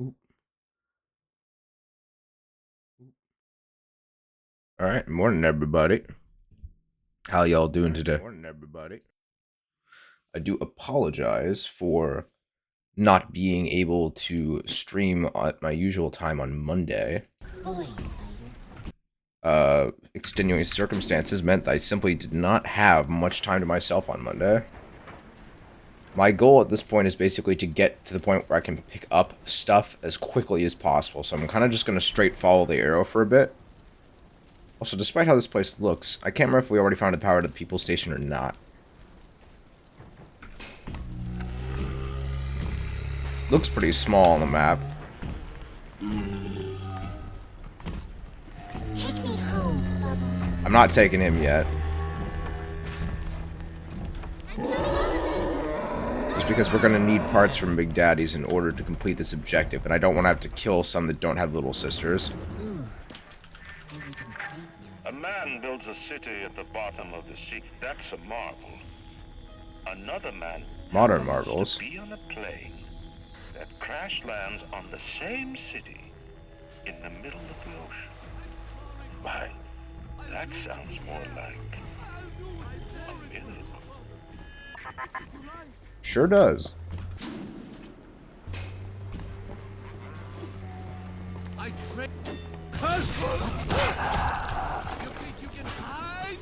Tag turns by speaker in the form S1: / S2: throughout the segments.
S1: Oop, oop. All right, morning everybody. How y'all doing today? Morning everybody. I do apologize for not being able to stream at my usual time on Monday. Extenuating circumstances meant I simply did not have much time to myself on Monday. My goal at this point is basically to get to the point where I can pick up stuff as quickly as possible, so I'm kind of just going to straight follow the arrow for a bit. Also, despite how this place looks, I can't remember if we already found the power to the people station or not. Looks pretty small on the map.
S2: Take me home, Bubbles.
S1: I'm not taking him yet. Just because we're gonna need parts from Big Daddy's in order to complete this objective, and I don't want to have to kill some that don't have little sisters.
S3: A man builds a city at the bottom of the sea. That's a marvel. Another man
S1: Modern
S3: wants
S1: marvels.
S3: to be on a plane that crash lands on the same city in the middle of the ocean. Why, that sounds more like a miracle.
S1: Sure does.
S4: I trick. Curse! You think you can hide?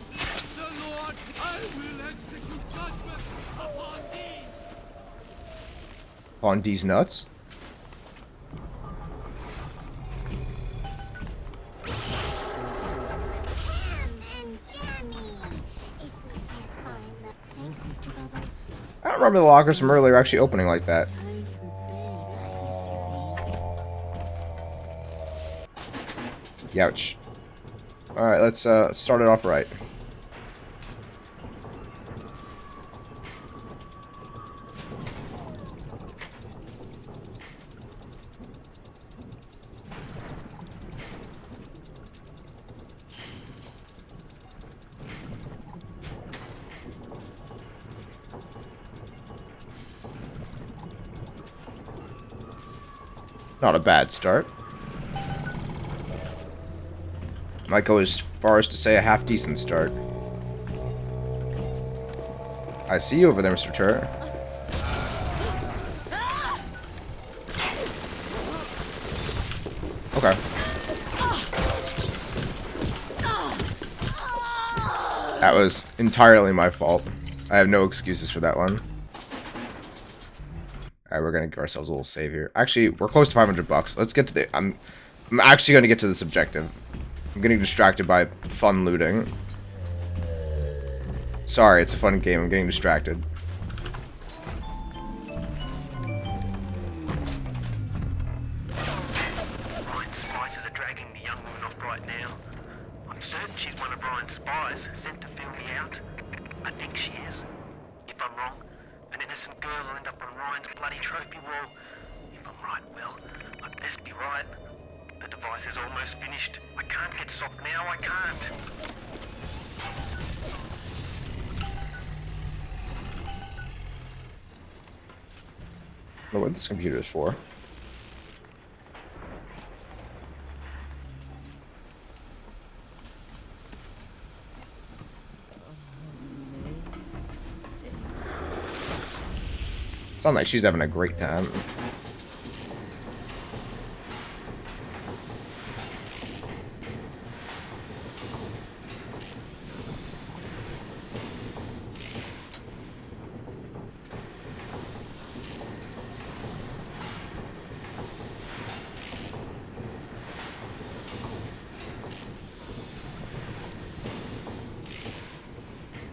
S4: The Lord, I will execute judgment upon thee.
S1: On D's nuts.
S2: And jammy. If we can't find the... Thanks, Mr. Bubbles.
S1: I don't remember the lockers from earlier actually opening like that. Youch. Alright, let's start it off right. Not a bad start. Might go as far as to say a half-decent start. I see you over there, Mr. Turret. Okay. That was entirely my fault. I have no excuses for that one. Alright, we're gonna give ourselves a little save here. Actually, we're close to 500 bucks. Let's get to the... I'm actually gonna get to this objective. I'm getting distracted by fun looting. Sorry, it's a fun game. I'm getting distracted.
S5: Ryan's spies are dragging the young woman off right now. I'm certain she's one of Ryan's spies sent to fill me out. I think she is. If I'm wrong, an innocent girl will end up on Ryan's bloody trophy wall. If I'm right, well, I'd best be right. The device is almost finished. I can't get soft now, I can't.
S1: I don't know what this computer is for. Sounds like she's having a great time.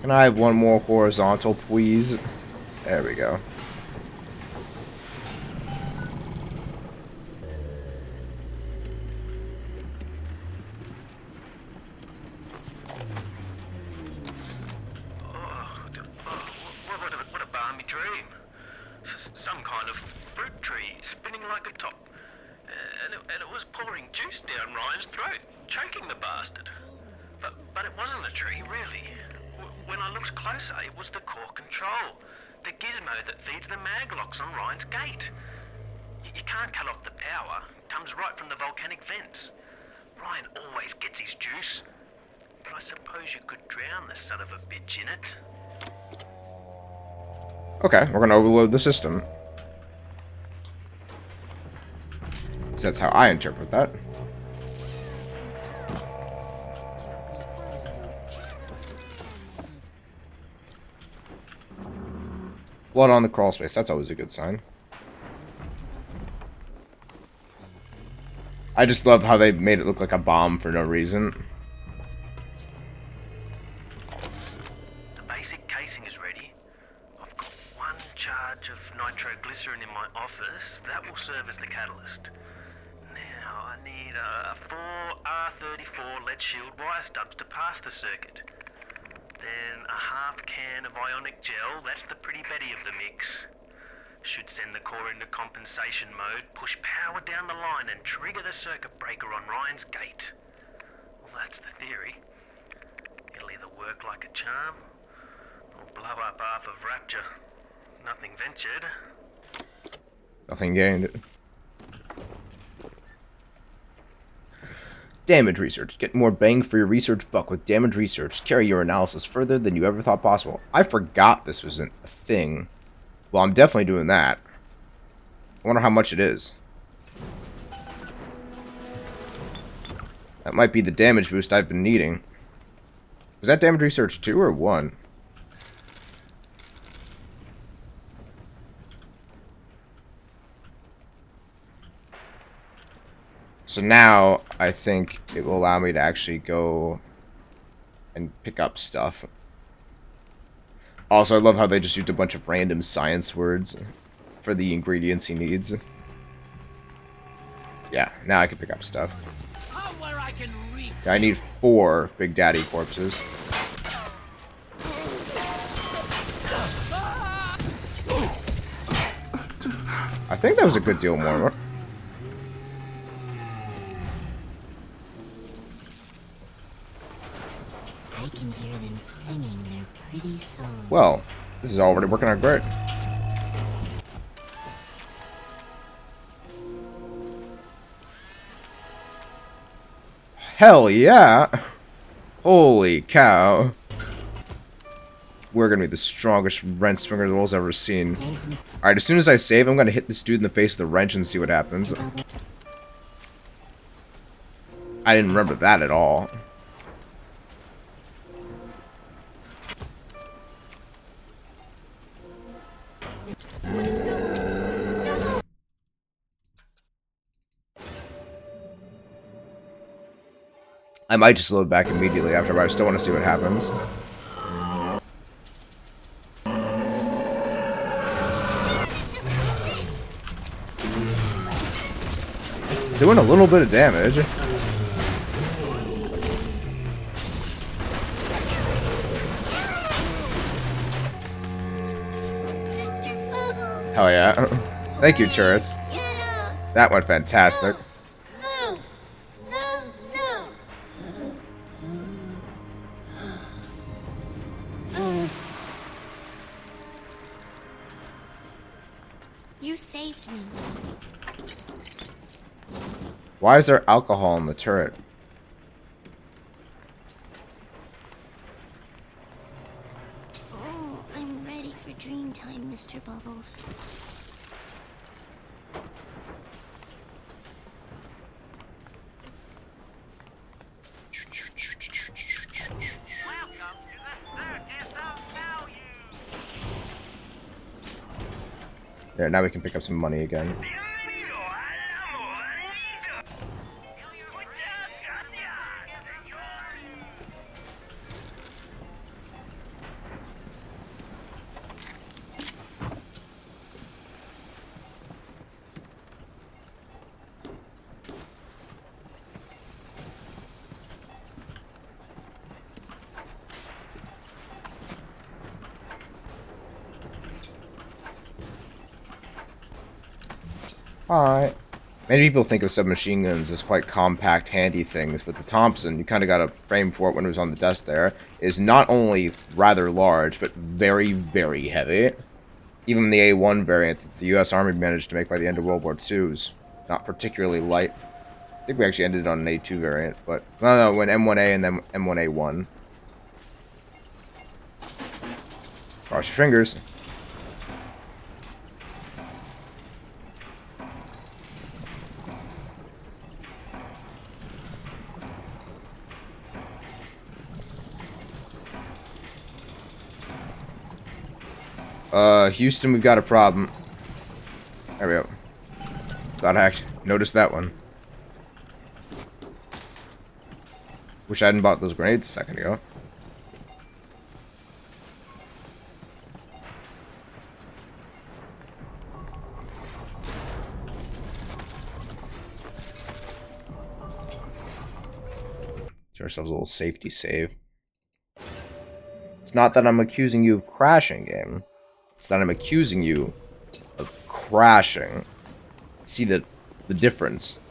S1: Can I have one more horizontal, please? There we go.
S5: What a balmy dream. Some kind of fruit tree spinning like a top. And it was pouring juice down Ryan's throat, choking the bastard. But it wasn't a tree, really. When I looked closer, it was the core control. The gizmo that feeds the mag locks on Ryan's gate. You can't cut off the power. It comes right from the volcanic vents. Ryan always gets his juice. But I suppose you could drown the son of a bitch in it.
S1: Okay, we're gonna overload the system. 'Cause that's how I interpret that. Blood on the crawl space. That's always a good sign. I just love how they made it look like a bomb for no reason.
S5: The basic casing is ready. I've got one charge of nitroglycerin in my office. That will serve as the catalyst. Now I need 4R34 lead shield wire stubs to pass the circuit. Then a half can of ionic gel. That's the pretty Betty of the mix. Should send the core into compensation mode, push power down the line and trigger the circuit breaker on Ryan's gate. Well, that's the theory. It'll either work like a charm, or blow up half of Rapture. Nothing ventured.
S1: Nothing gained. Damage research. Get more bang for your research buck with damage research. Carry your analysis further than you ever thought possible. I forgot this was a thing. Well, I'm definitely doing that. I wonder how much it is. That might be the damage boost I've been needing. Was that damage research 2 or 1? So now, I think it will allow me to actually go and pick up stuff. Also, I love how they just used a bunch of random science words for the ingredients he needs. Yeah, now I can pick up stuff.
S4: Somewhere I can reach.
S1: I need 4 Big Daddy corpses. I think that was a good deal more.
S2: I can hear them singing their pretty song.
S1: Well, this is already working out great. Hell yeah! Holy cow. We're gonna be the strongest wrench swinger the world's ever seen. Alright, as soon as I save, I'm gonna hit this dude in the face with the wrench and see what happens. I didn't remember that at all. I might just load back immediately after, but I still want to see what happens. It's doing a little bit of damage. Hell yeah. Thank you, turrets. That went fantastic.
S2: No! No! No! You saved me.
S1: Why is there alcohol in the turret?
S2: Oh, I'm ready for dream time, Mr. Bubbles.
S1: There, now we can pick up some money again. Alright. Many people think of submachine guns as quite compact, handy things, but the Thompson, you kind of got a frame for it when it was on the desk there, is not only rather large, but very, very heavy. Even the A1 variant that the U.S. Army managed to make by the end of World War II is not particularly light. I think we actually ended on an A2 variant, but no, when M1A and then M1A1. Cross your fingers. Houston, we've got a problem. There we go. Thought I actually noticed that one. Wish I hadn't bought those grenades a second ago. Get ourselves a little safety save. It's not that I'm accusing you of crashing, game. It's that I'm accusing you of crashing. See the difference.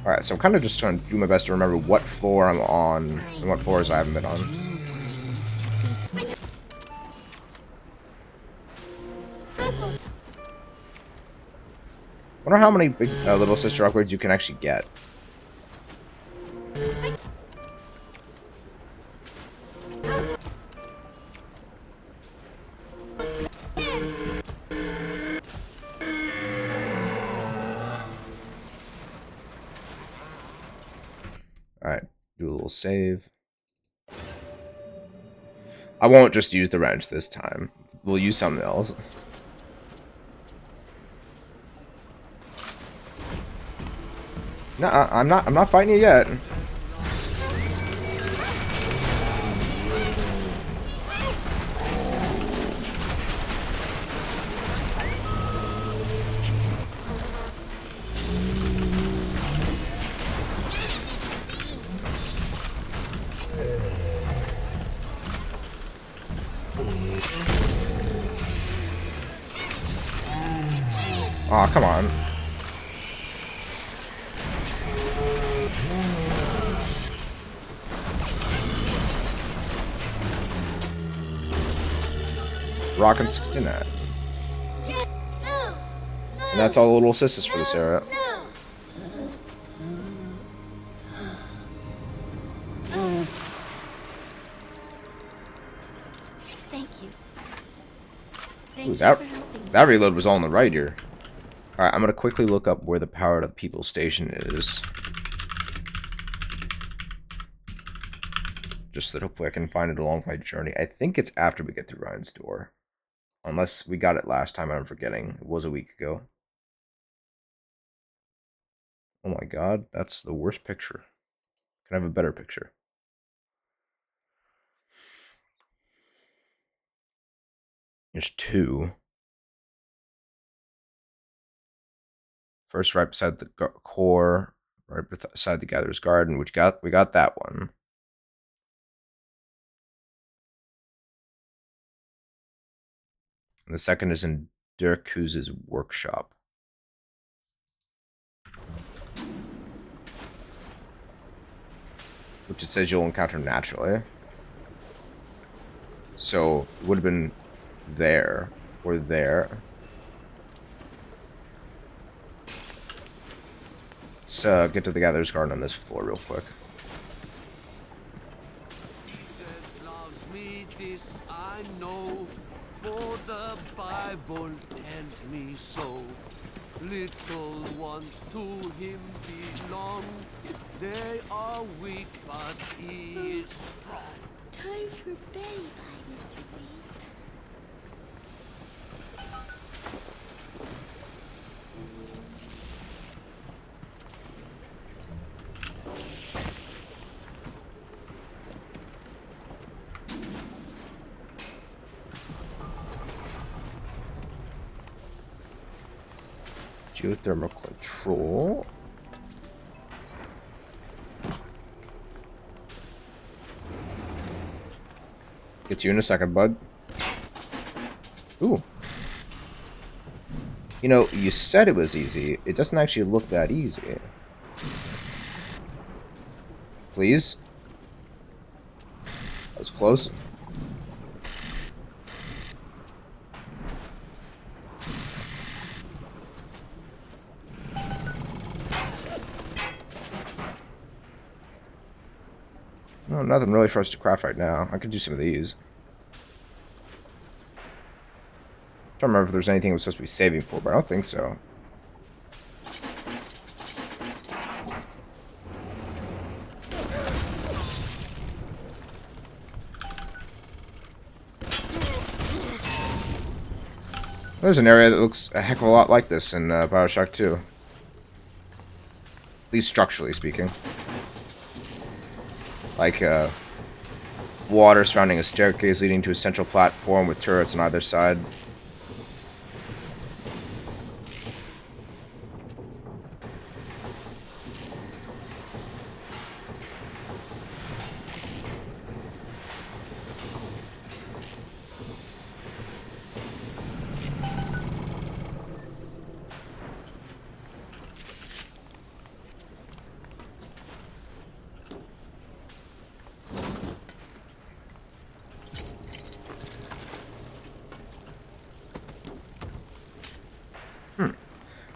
S1: Alright, so I'm kind of just trying to do my best to remember what floor I'm on and what floors I haven't been on. Wonder how many big little sister upgrades you can actually get. Alright, do a little save. I won't just use the wrench this time. We'll use something else. No, I'm not fighting you yet. Aw, oh, come on. Rockin' 69. And that's all the little assistants for this area.
S2: Thank you.
S1: Ooh, that reload was all on the right here. Alright, I'm gonna quickly look up where the power to the people station is. Just that hopefully I can find it along my journey. I think it's after we get through Ryan's door. Unless we got it last time, I'm forgetting. It was a week ago. Oh my god, that's the worst picture. Can I have a better picture? There's two. First, right beside the core, right beside the Gatherer's Garden, which we got that one. And the second is in Dirk Kuz's workshop. Which it says you'll encounter naturally. So, it would have been there, or there. Let's get to the Gatherer's Garden on this floor real quick.
S4: Jesus loves me, this I know, for the Bible tells me so. Little ones to him belong. They are weak, but he is strong.
S2: Time for bed, bye, Mr. B.
S1: Geothermal control. Get you in a second, bud. Ooh. You know, you said it was easy. It doesn't actually look that easy. Please? That was close. No, nothing really for us to craft right now. I could do some of these. I'm trying to remember if there's anything we're supposed to be saving for, but I don't think so. There's an area that looks a heck of a lot like this in Bioshock 2. At least structurally speaking. Like, water surrounding a staircase leading to a central platform with turrets on either side.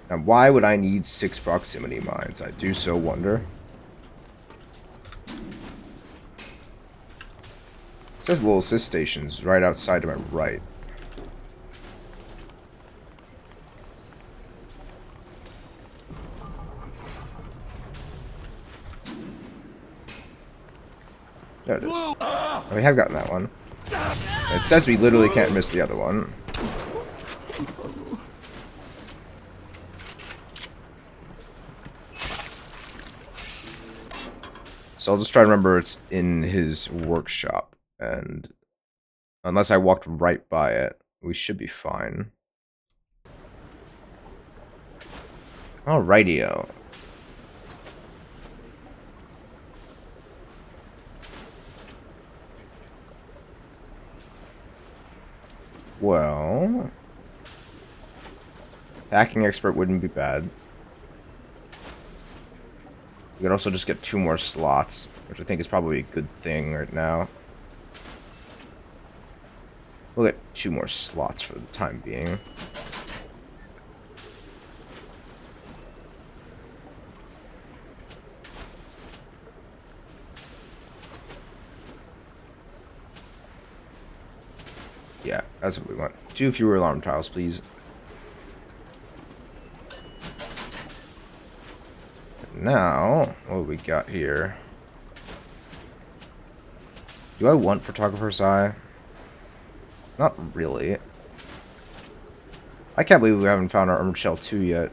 S1: Now, why would I need 6 proximity mines? I do so wonder. It says little assist stations right outside to my right. There it is. Oh, we have gotten that one. It says we literally can't miss the other one. So I'll just try to remember it's in his workshop. And unless I walked right by it, we should be fine. Alrighty-o. Well, hacking expert wouldn't be bad. We could also just get 2 more slots, which I think is probably a good thing right now. We'll get 2 more slots for the time being. Yeah, that's what we want. 2 fewer alarm tiles, please. Now, what do we got here? Do I want Photographer's Eye? Not really. I can't believe we haven't found our Armored Shell 2 yet.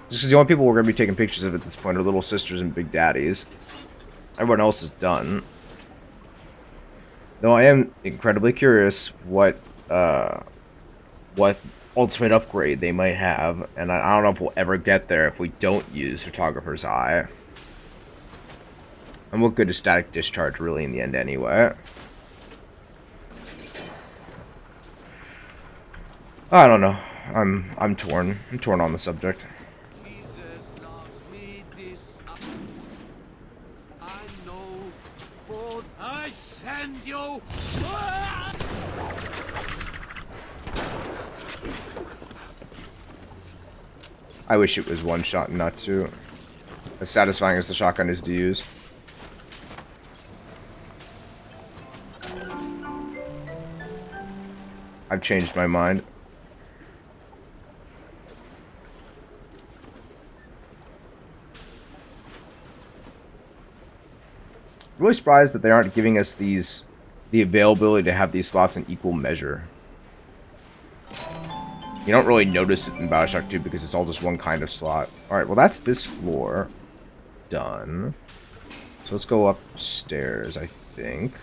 S1: Just because the only people we're going to be taking pictures of at this point are little sisters and big daddies. Everyone else is done. Though I am incredibly curious what ultimate upgrade they might have, and I don't know if we'll ever get there if we don't use Photographer's Eye. And what good is Static Discharge really in the end anyway? I don't know. I'm torn. I'm torn on the subject.
S4: Jesus loves me, this I know, but I send you.
S1: I wish it was one shot and not 2. As satisfying as the shotgun is to use. I've changed my mind. Really surprised that they aren't giving us the availability to have these slots in equal measure. You don't really notice it in Bioshock 2 because it's all just one kind of slot. Alright, well that's this floor. Done. So let's go upstairs, I think.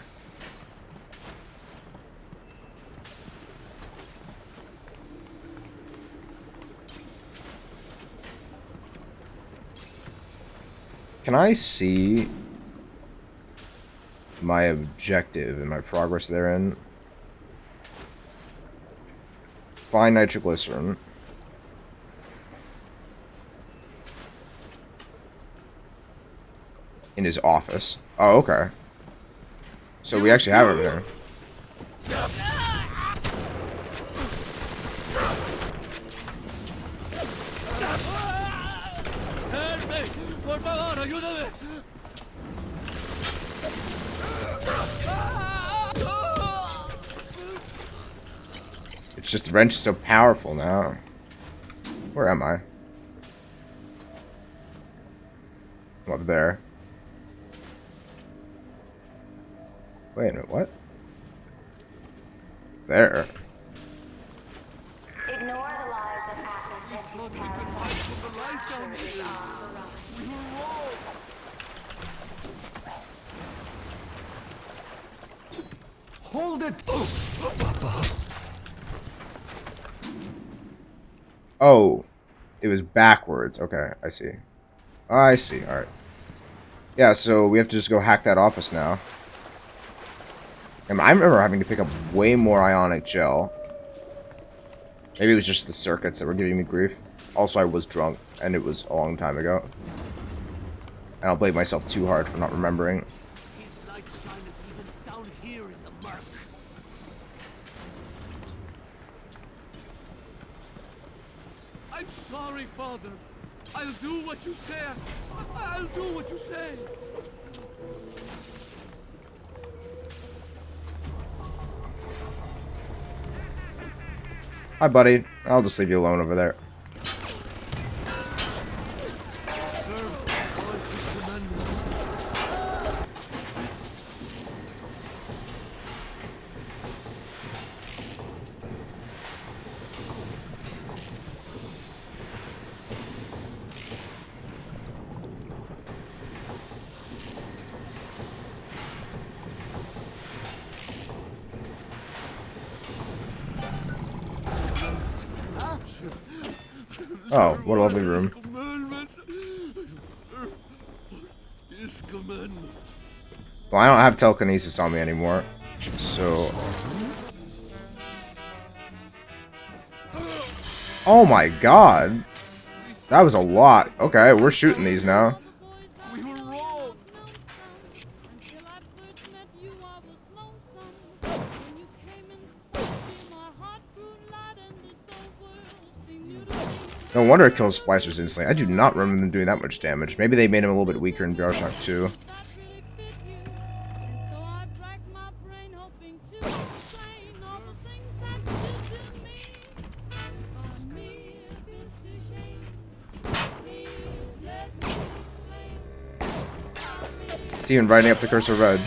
S1: Can I see my objective and my progress therein? Find nitroglycerin. In his office. Oh, okay. So we actually have everything.
S4: Por favor, ayúdame.
S1: It's just the wrench is so powerful now. Where am I? I'm up there. Wait a minute, what? There.
S6: Ignore the lies of Atlas and his
S4: Thought we could fight for the light down here. We were wrong.
S7: Hold it!
S1: Oh, it was backwards. Okay, I see. I see. All right. Yeah, so we have to just go hack that office now. And I remember having to pick up way more ionic gel. Maybe it was just the circuits that were giving me grief. Also, I was drunk, and it was a long time ago. And I'll blame myself too hard for not remembering.
S4: His light shineth even down here in the murk. I'm sorry, Father. I'll do what you say. I'll do what you say.
S1: Hi, buddy. I'll just leave you alone over there.
S4: Sir, follow his commandments.
S1: Oh, what a lovely room.
S4: Commandments. His commandments.
S1: Well, I don't have telekinesis on me anymore, so... Oh my god! That was a lot. Okay, we're shooting these now.
S4: We were wrong.
S8: Until I first met you, I was lonesome. When you came in, my heart grew light and this whole world seemed beautiful.
S1: No wonder it kills splicers instantly. I do not remember them doing that much damage. Maybe they made him a little bit weaker in Bioshock 2.
S8: That really fit you. And so I racked my brain hoping to explain all the things that you did to me. For me, it's a shame. Please let me explain.
S1: It's even writing up the cursor red.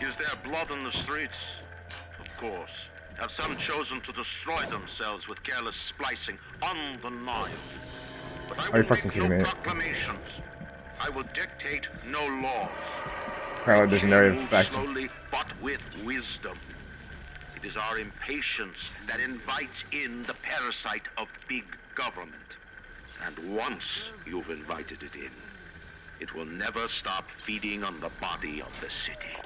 S3: Is there blood in the streets? Of course. Have some chosen to destroy themselves with careless splicing? Undeniable. But I
S1: Are
S3: will
S1: you fucking
S3: make
S1: kidding
S3: no
S1: me?
S3: proclamations. I will dictate no laws.
S1: Apparently there's an area of
S3: Move
S1: effect.
S3: slowly, but with wisdom. It is our impatience that invites in the parasite of big government. And once you've invited it in, it will never stop feeding on the body of the city.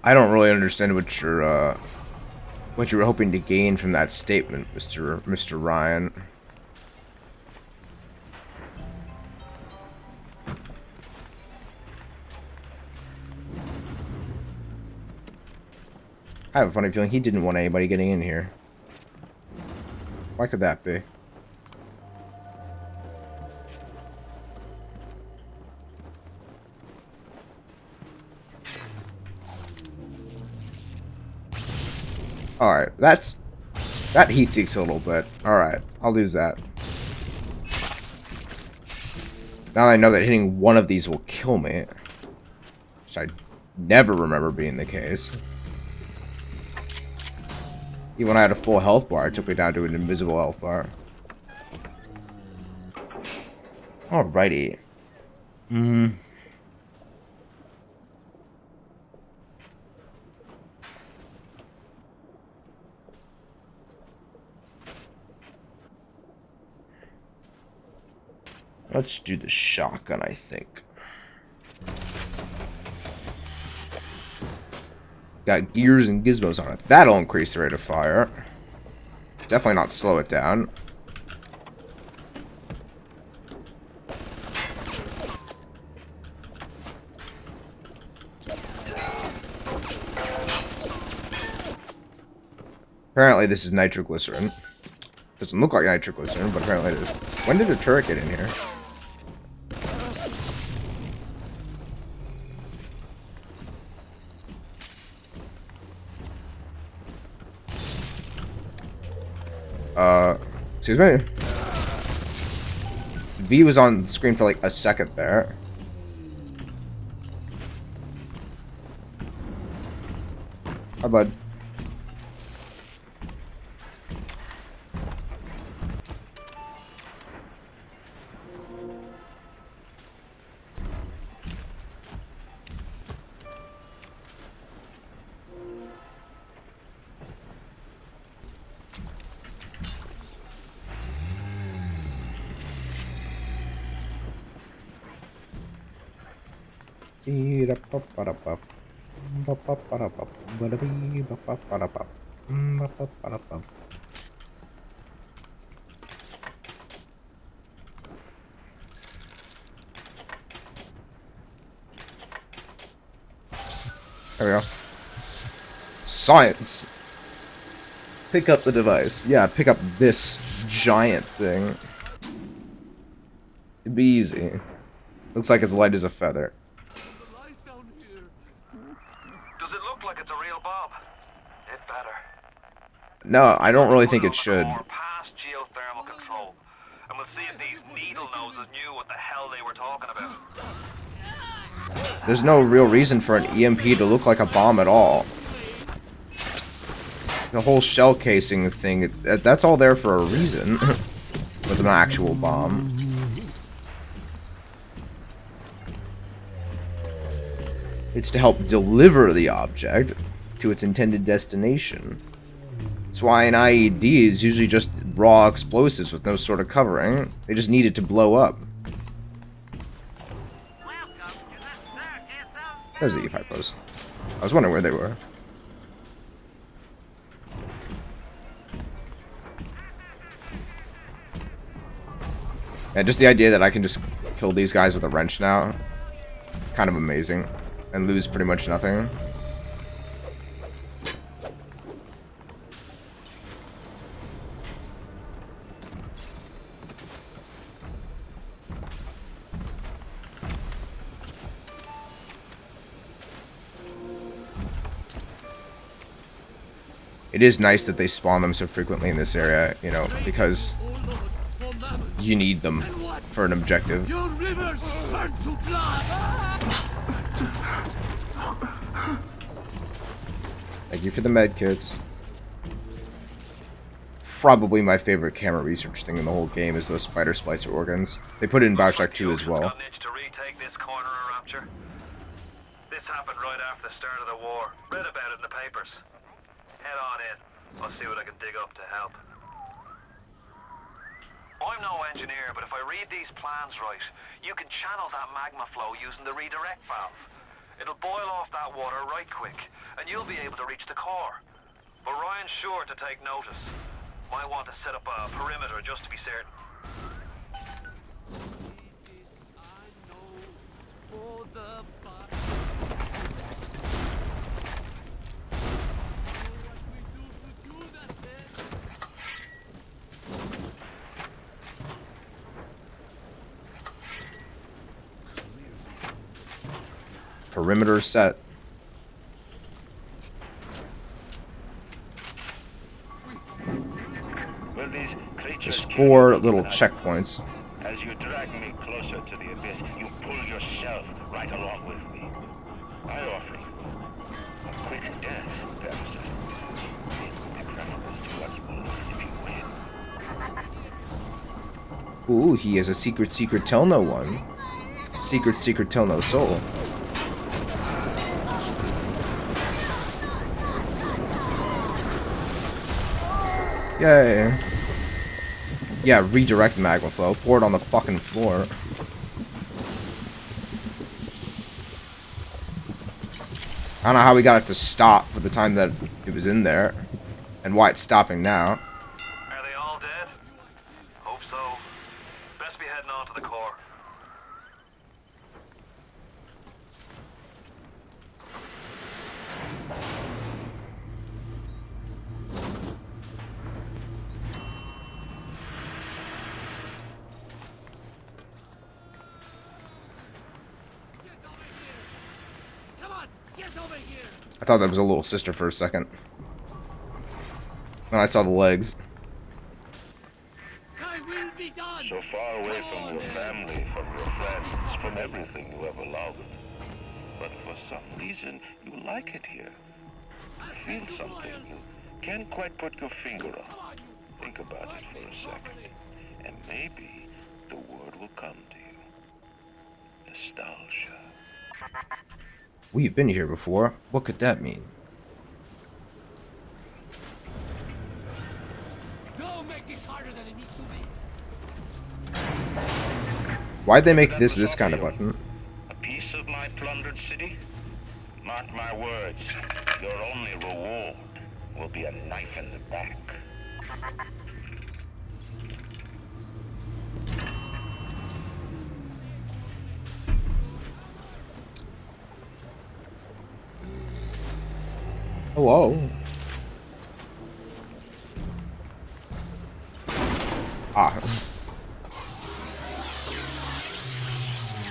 S1: I don't really understand what you were hoping to gain from that statement, Mr. Ryan. I have a funny feeling he didn't want anybody getting in here. Why could that be? Alright, that heat seeks a little bit. Alright, I'll lose that. Now I know that hitting one of these will kill me. Which I never remember being the case. Even when I had a full health bar, it took me down to an invisible health bar. Alrighty. Let's do the shotgun, I think. Got gears and gizmos on it. That'll increase the rate of fire. Definitely not slow it down. Apparently this is nitroglycerin. Doesn't look like nitroglycerin, but apparently it is. When did a turret get in here? Excuse me? V was on the screen for like a second there. Hi, bud. There we go. Science! Pick up the device. Yeah, pick up this giant thing. It'd be easy. Looks like it's light as a feather.
S4: The light down here.
S5: Does it look like it's a real bomb? It better.
S1: No, I don't really think it should.
S5: Or past geothermal control. And we'll see if these needle noses knew what the hell they were talking about.
S1: There's no real reason for an EMP to look like a bomb at all. The whole shell casing thing, that's all there for a reason. With an actual bomb. It's to help deliver the object to its intended destination. That's why an IED is usually just raw explosives with no sort of covering. They just need it to blow up. There's the E5 post. I was wondering where they were. Yeah, just the idea that I can just kill these guys with a wrench now. Kind of amazing. And lose pretty much nothing. It is nice that they spawn them so frequently in this area, you know, because you need them for an objective.
S4: Your rivers turn to blood.
S1: Thank you for the med kits. Probably my favorite camera research thing in the whole game is those spider splicer organs. They put it in Bioshock 2 as well.
S5: Got an itch to retake this corner of Rapture. This happened right after the start of the war. Read about it in the papers. Head on in. I'll see what I can dig up to help. I'm no engineer, but if I read these plans right, you can channel that magma flow using the redirect valve. It'll boil off that water right quick, and you'll be able to reach the core. But Ryan's sure to take notice. Might want to set up a perimeter just to be certain.
S4: I know for the
S1: Perimeter set.
S3: Will these creatures
S1: There's
S3: kill
S1: 4
S3: you
S1: little
S3: as-
S1: checkpoints.
S3: As you drag me closer to the abyss, you pull yourself right along with me. I offer you a quick death, Parasite. It will be preferable to what you will lose if you win.
S1: Ooh, he has a secret tell no one. Secret tell no soul. Yay. Yeah, redirect magma flow. Pour it on the fucking floor. I don't know how we got it to stop for the time that it was in there. And why it's stopping now.
S5: Are they all dead? Hope so. Best be heading on to the core.
S1: I thought that was a little sister for a second. Then I saw the legs.
S3: So far away from your family, from your friends, from everything you ever loved. But for some reason, you like it here. You feel something you can't quite put your finger on. Think about it for a second, and maybe the word will come to you. Nostalgia.
S1: We've been here before. What could that mean?
S4: Don't make this harder than it needs to be.
S1: Why'd they make this kind of button?
S3: A piece of my plundered city? Mark my words, your only reward will be a knife in the back.
S1: Hello. Ah.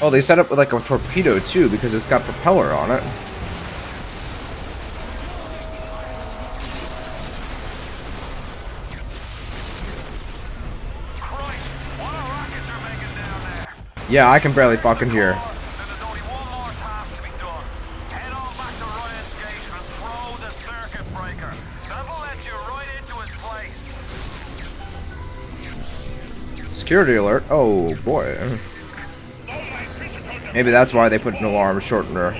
S1: Oh, they set up with like a torpedo too because it's got propeller on it. Yeah, I can barely fucking hear. Security alert. Oh boy. Maybe that's why they put an alarm shortener.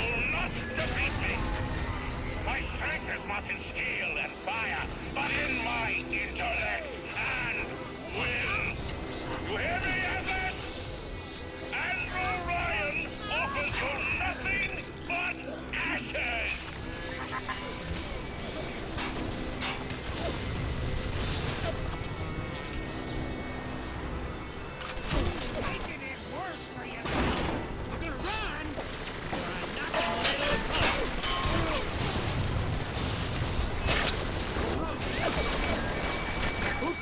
S3: My strength is not in steel and fire, but in my intellect and will. You hear me, Atlas? Andrew Ryan offers you nothing but ashes!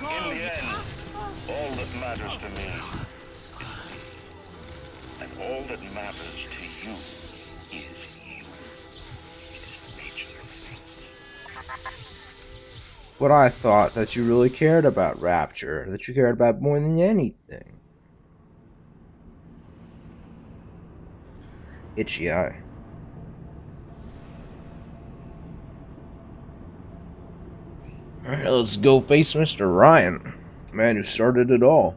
S3: In the end, all that matters to me is me. And all that matters to you is you. It is the nature of things.
S1: But I thought that you really cared about Rapture, that you cared about more than anything. Itchy eye. Alright, let's go face Mr. Ryan, the man who started it all.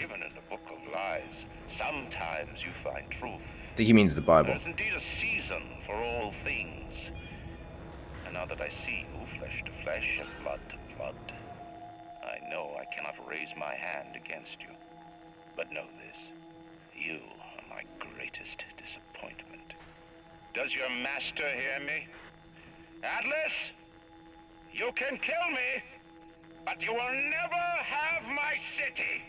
S3: Even in the book of lies, sometimes you find truth.
S1: I think he means the Bible.
S3: There's indeed a season for all things. And now that I see you, flesh to flesh and blood to blood, I know I cannot raise my hand against you. But know this, you are my greatest disappointment. Does your master hear me? Atlas, you can kill me, but you will never have my city.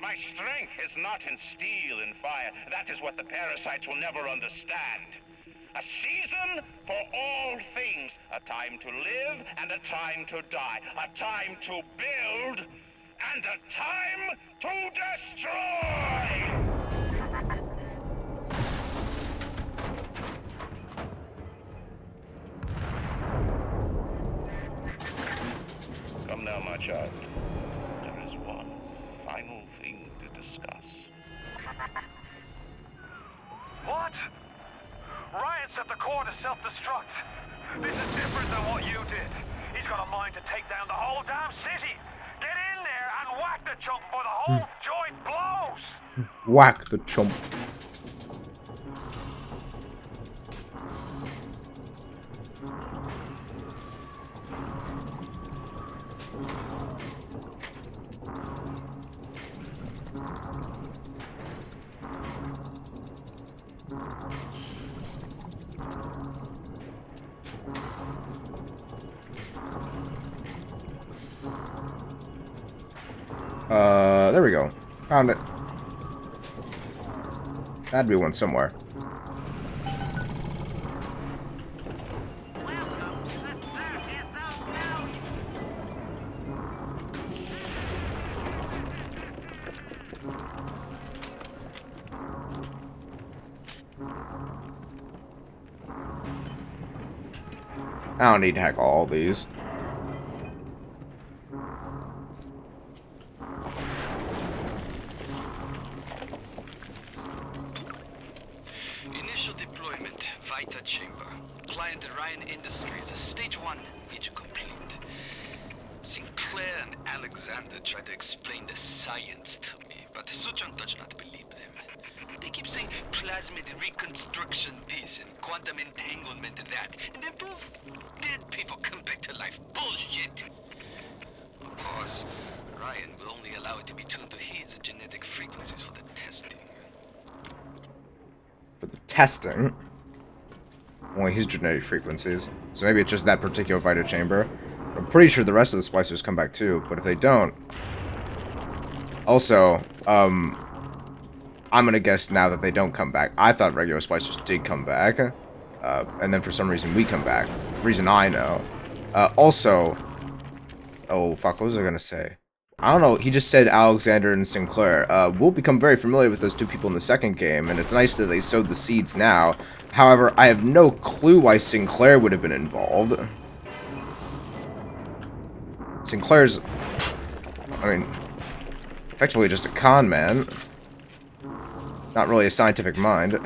S3: My strength is not in steel and fire. That is what the parasites will never understand. A season for all things. A time to live and a time to die. A time to build and a time to destroy! Come now, my child. There is one final thing to discuss.
S9: What? Ryan set the core to self-destruct. This is different than what you did. He's got a mind to take down the whole damn city. Get in there and whack the chump before the whole joint blows.
S1: Whack the chump. There we go. Found it. Had to be one somewhere. I don't need to hack all these.
S4: Initial deployment, Vita Chamber. Client Ryan Industries, stage 1, mission complete. Sinclair and Alexander tried to explain the science to me, but Suchong does not believe them. They keep saying plasmid reconstruction this and quantum entanglement that, and then poof, dead people come back to life. Bullshit! Of course, Ryan will only allow it to be tuned to his genetic frequencies for the testing.
S1: For the testing. Only his genetic frequencies. So maybe it's just that particular Vita chamber. I'm pretty sure the rest of the splicers come back too, but if they don't... Also, I'm gonna guess now that they don't come back. I thought regular splicers did come back. And then for some reason we come back. The reason I know. Also... Oh, fuck, what was I gonna say? I don't know, he just said Alexander and Sinclair. We'll become very familiar with those two people in the second game, and it's nice that they sowed the seeds now. However, I have no clue why Sinclair would have been involved. Sinclair's... I mean... effectively just a con man. Not really a scientific mind.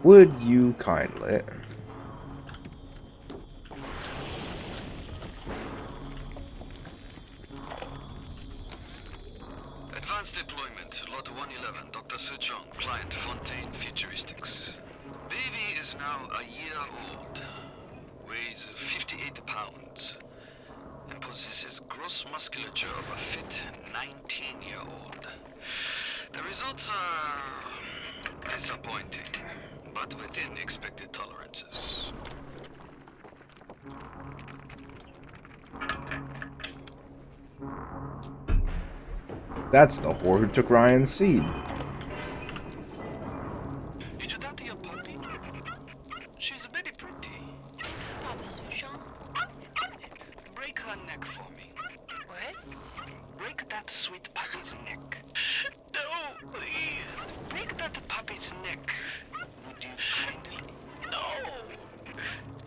S1: Would you kindly...
S4: Advanced deployment, Lot 111, Dr. Suchong, client Fontaine Futuristics. Baby is now a year old, weighs 58 pounds, and possesses gross musculature of a fit 19-year-old. The results are disappointing, but within expected tolerances.
S1: That's the whore who took Ryan's seed.
S4: Did you talk to your puppy? She's very pretty.
S8: Papa Sushon.
S4: Break her neck for me.
S8: What?
S4: Break that sweet puppy's neck. No, please. Break that puppy's neck. Would you kindly? No.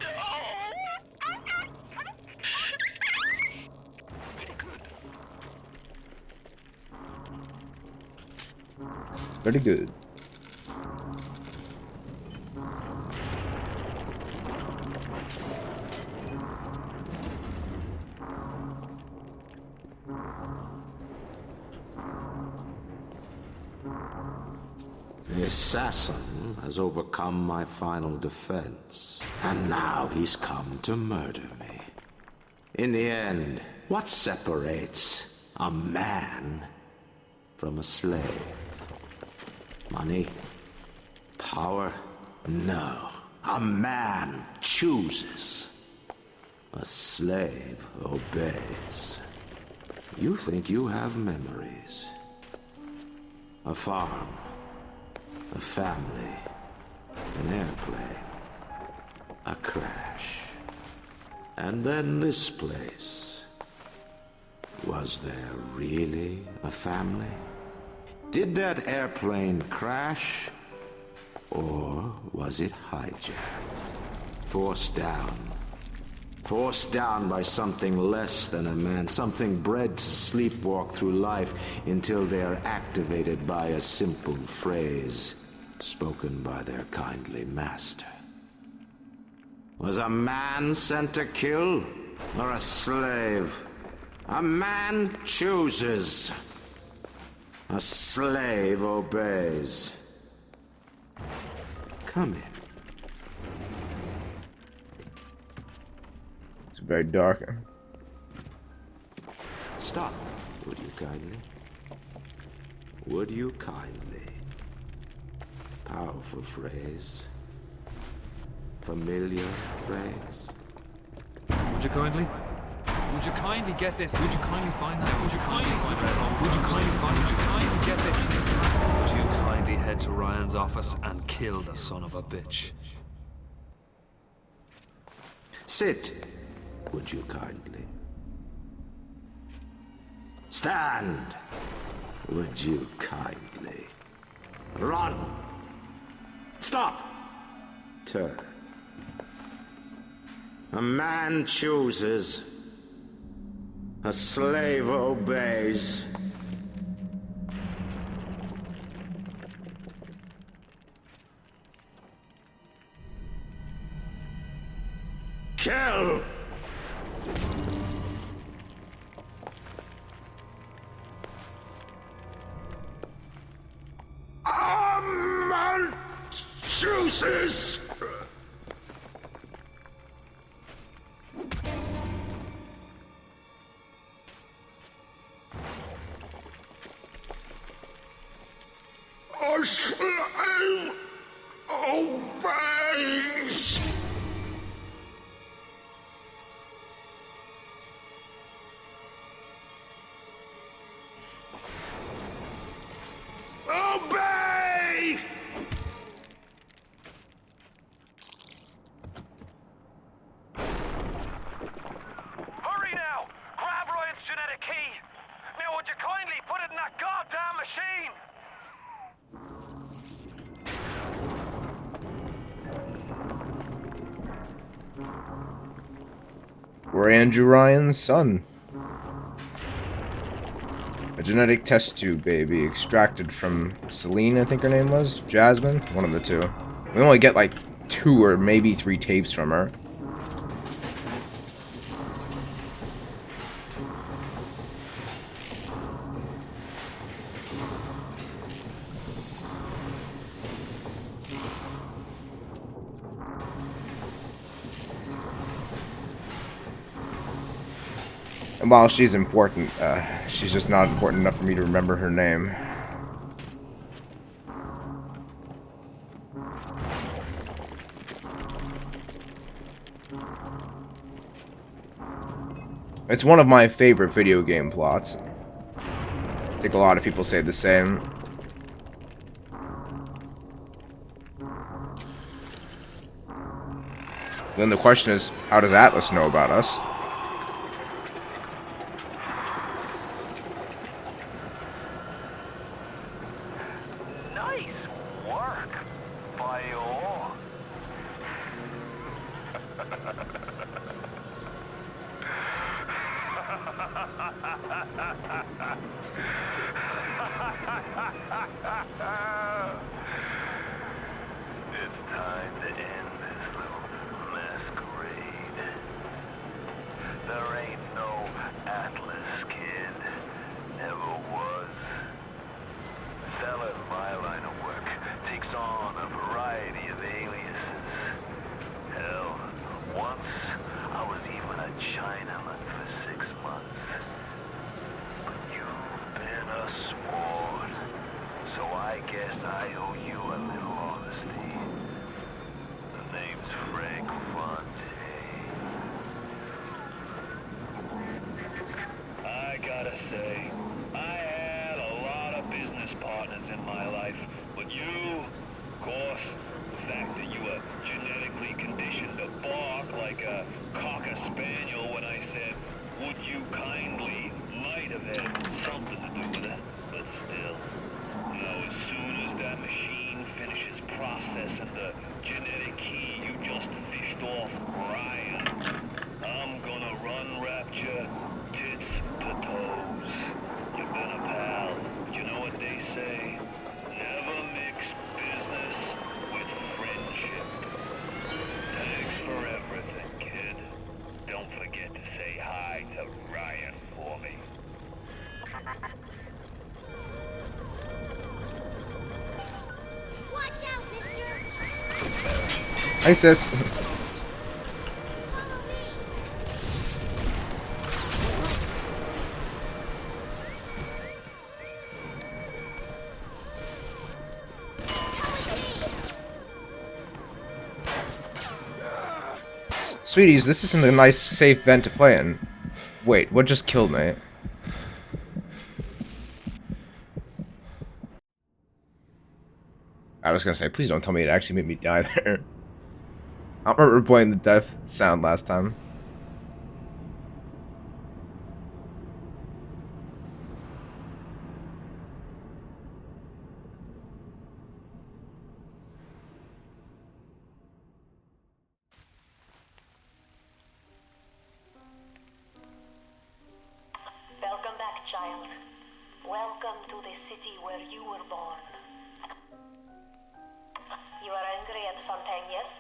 S4: No. Very good.
S1: Very good.
S10: The assassin has overcome my final defense, and now he's come to murder me. In the end, what separates a man from a slave? Money? Power? No. A man chooses. A slave obeys. You think you have memories. A farm. A family. An airplane. A crash. And then this place. Was there really a family? Did that airplane crash? Or was it hijacked? Forced down. Forced down by something less than a man, something bred to sleepwalk through life until they are activated by a simple phrase spoken by their kindly master. Was a man sent to kill, or a slave? A man chooses. A slave obeys. Come in.
S1: It's very dark.
S10: Stop, would you kindly? Would you kindly? Powerful phrase. Familiar phrase.
S7: Would you kindly?
S11: Would you kindly get this? Would you kindly find that? Would you kindly find that? Would you kindly find? Would you kindly get this? Would you kindly head to Ryan's office and kill the son of a bitch?
S10: Sit, would you kindly? Stand, would you kindly? Run! Stop! Turn. A man chooses. A slave obeys. Kill! A man chooses. A slave obeys. Obey!
S9: Hurry now! Grab Ryan's genetic key! Now would you kindly put it in that goddamn machine!
S1: We're Andrew Ryan's son. A genetic test tube baby extracted from Celine, I think her name was? Jasmine? One of the two. We only get like 2 or maybe 3 tapes from her. And while she's important, she's just not important enough for me to remember her name. It's one of my favorite video game plots. I think a lot of people say the same. Then the question is, how does Atlas know about us?
S9: Nice work, Bio. It's time to end this little masquerade. There ain't no Atlas kid. Never was. Selling my line of work takes on a variety of aliases. Hell, once I was even a Chinaman for 6 months. But you've been a sport, so I guess I owe you a little honesty. The name's Frank Fonte. I gotta say, I had a lot of business partners in my life, but you, of course, the fact that you were genetically conditioned to bark like a cocker spaniel when I said, would you kindly, might have had something to do with it, but still. Now, as soon as that machine finishes processing the genetic key you just fished off Ryan, I'm gonna run Rapture tits to toes. You've been a pal. You know what they say? Never mix business with friendship. Thanks for everything, kid. Don't forget to say hi to Ryan for me.
S2: Watch out, mister!
S1: Hi, sis.
S2: Follow me!
S1: Sweeties, this isn't a nice, safe vent to play in. Wait, what just killed me? I was gonna say, please don't tell me it actually made me die there. I don't remember playing the death sound last time.
S6: Welcome back, child. Welcome to the city where you were born. You are angry at Fontaine, yes?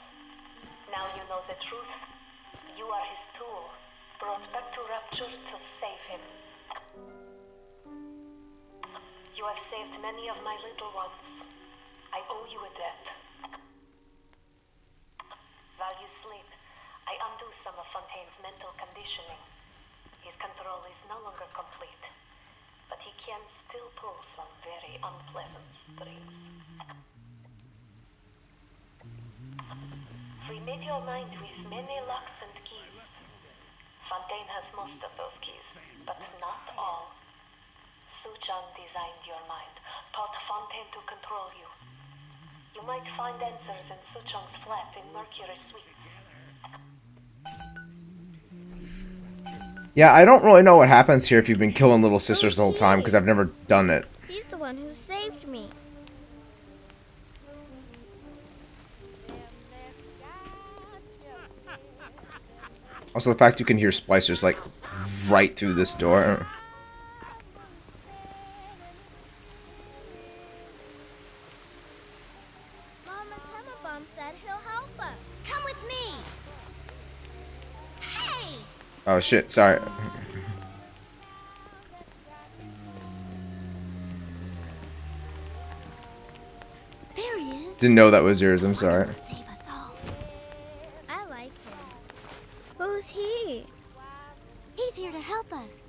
S6: Now you know the truth. You are his tool, brought back to Rapture to save him. You have saved many of my little ones. I owe you a debt. While you sleep, I undo some of Fontaine's mental conditioning. His control is no longer complete, but he can still pull some very unpleasant strings. We made your mind with many locks and keys. Fontaine has most of those keys, but not all. Suchong designed your mind, taught Fontaine to control you. You might find answers in Suchong's flat in Mercury Suites.
S1: Yeah, I don't really know what happens here if you've been killing little sisters the whole time, because I've never done it.
S2: He's the one who saved me.
S1: Also, the fact you can hear splicers, like, right through this door.
S2: Mama Temabom said he'll help us. Come with me. Hey!
S1: Oh shit, sorry.
S2: There he is.
S1: Didn't know that was yours, I'm sorry.
S2: Save us all. I like him. Who's he? He's here to help us.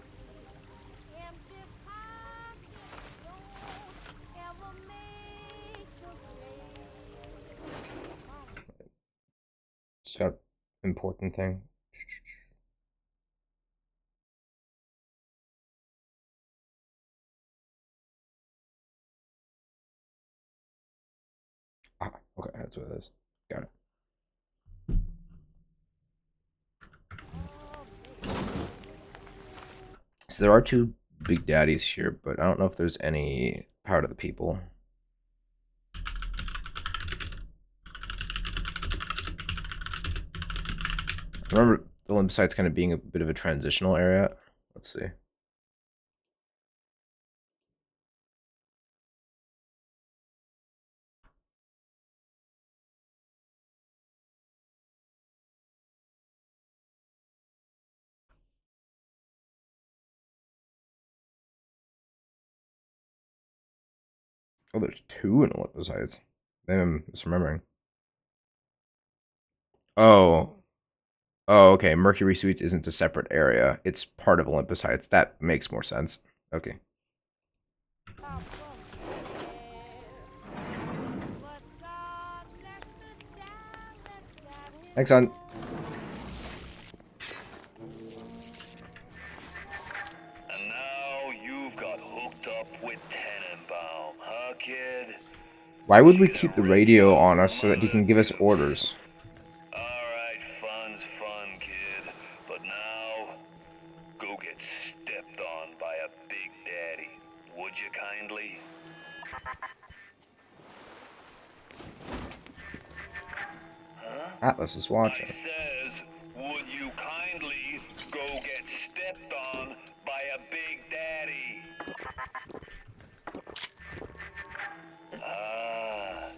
S1: It's got important thing. Ah, okay, that's what it is. Got it. So there are two big daddies here, but I don't know if there's any power to the people. I remember the Lymphocytes kind of being a bit of a transitional area. Let's see. Oh, there's two in Lymphocytes. Maybe I'm misremembering. Oh. Oh, okay. Mercury Suites isn't a separate area. It's part of Olympocytes. That makes more sense. Okay. Thanks, son.
S3: And now you've got hooked up with Tenenbaum, huh, kid?
S1: Why would we keep the radio on us so that he can give us orders?
S3: Alright, fun's fun, kid. But now, go get stepped on by a big daddy. Would you kindly? Huh?
S1: Atlas is watching.
S3: I says, would you kindly go get stepped on by a big daddy? Ah,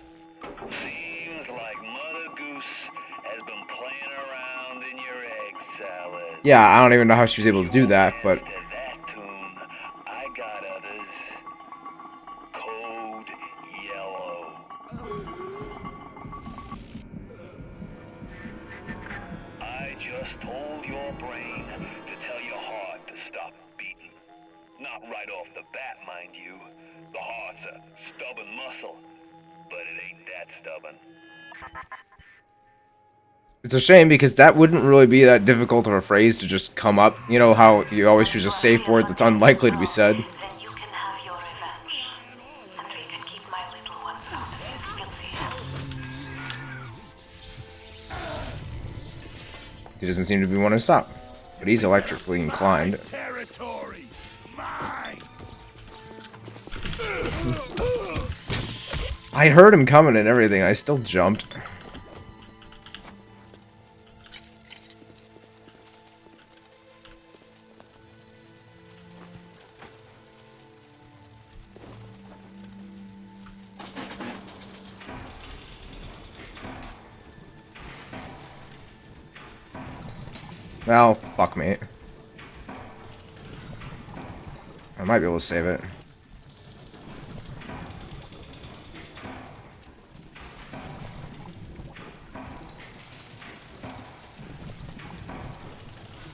S3: seems like Mother Goose has been playing around in your egg salad.
S1: Yeah, I don't even know how she was able to do that, but...
S3: To that tune, I got others. Code Yellow. I just told your brain to tell your heart to stop beating. Not right off the bat, mind you. The heart's a stubborn muscle, but it ain't that stubborn.
S1: It's a shame because that wouldn't really be that difficult of a phrase to just come up. You know how you always choose a safe word that's unlikely to be said?
S6: Then you can have your revenge. And we can keep my little ones out of his filthy hands.
S1: He doesn't seem to be wanting to stop. But he's electrically inclined.
S10: Territory. Mine.
S1: I heard him coming and everything. I still jumped. Well, fuck me. I might be able to save it.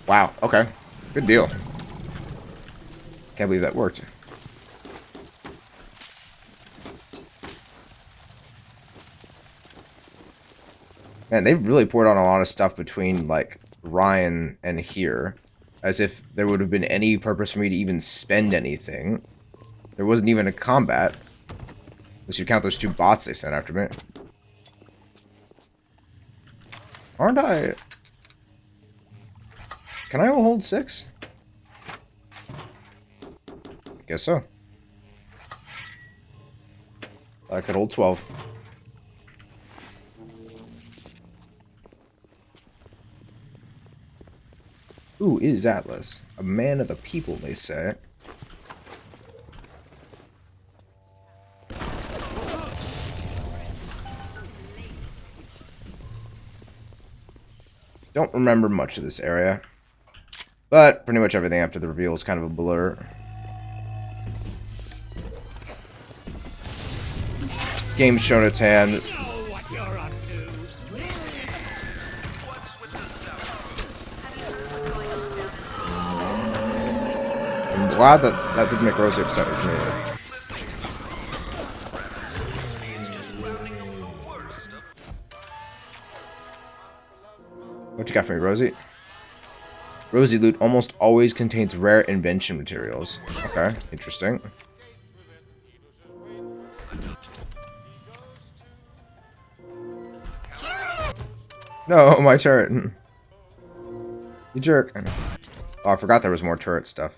S1: Wow, okay. Good deal. Can't believe that worked. Man, they really poured on a lot of stuff between, like, Ryan and here. As if there would have been any purpose for me to even spend anything. There wasn't even a combat. Unless you count those 2 bots they sent after me. Aren't I... Can I hold 6? Guess so. I could hold 12. Who is Atlas? A man of the people, they say. Don't remember much of this area. But pretty much everything after the reveal is kind of a blur. Game's shown its hand. I'm glad that that didn't make Rosie upset with me. What you got for me, Rosie? Rosie loot almost always contains rare invention materials. Okay, interesting. No, my turret. You jerk. Oh, I forgot there was more turret stuff.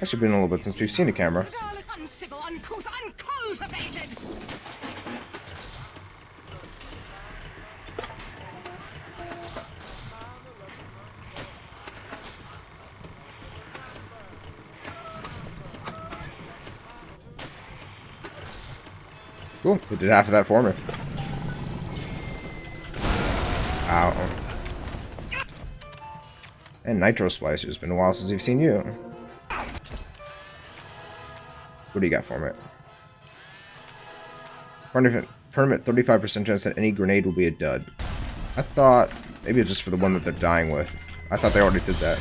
S1: Actually been a little bit since we've seen a camera.
S12: Uncivil, uncouth, uncultivated!
S1: Cool, we did half of that for me. Ow. And Nitro Splicer, it's been a while since we've seen you. What do you got for me? Permanent 35% chance that any grenade will be a dud. I thought maybe it's just for the one that they're dying with. I thought they already did that.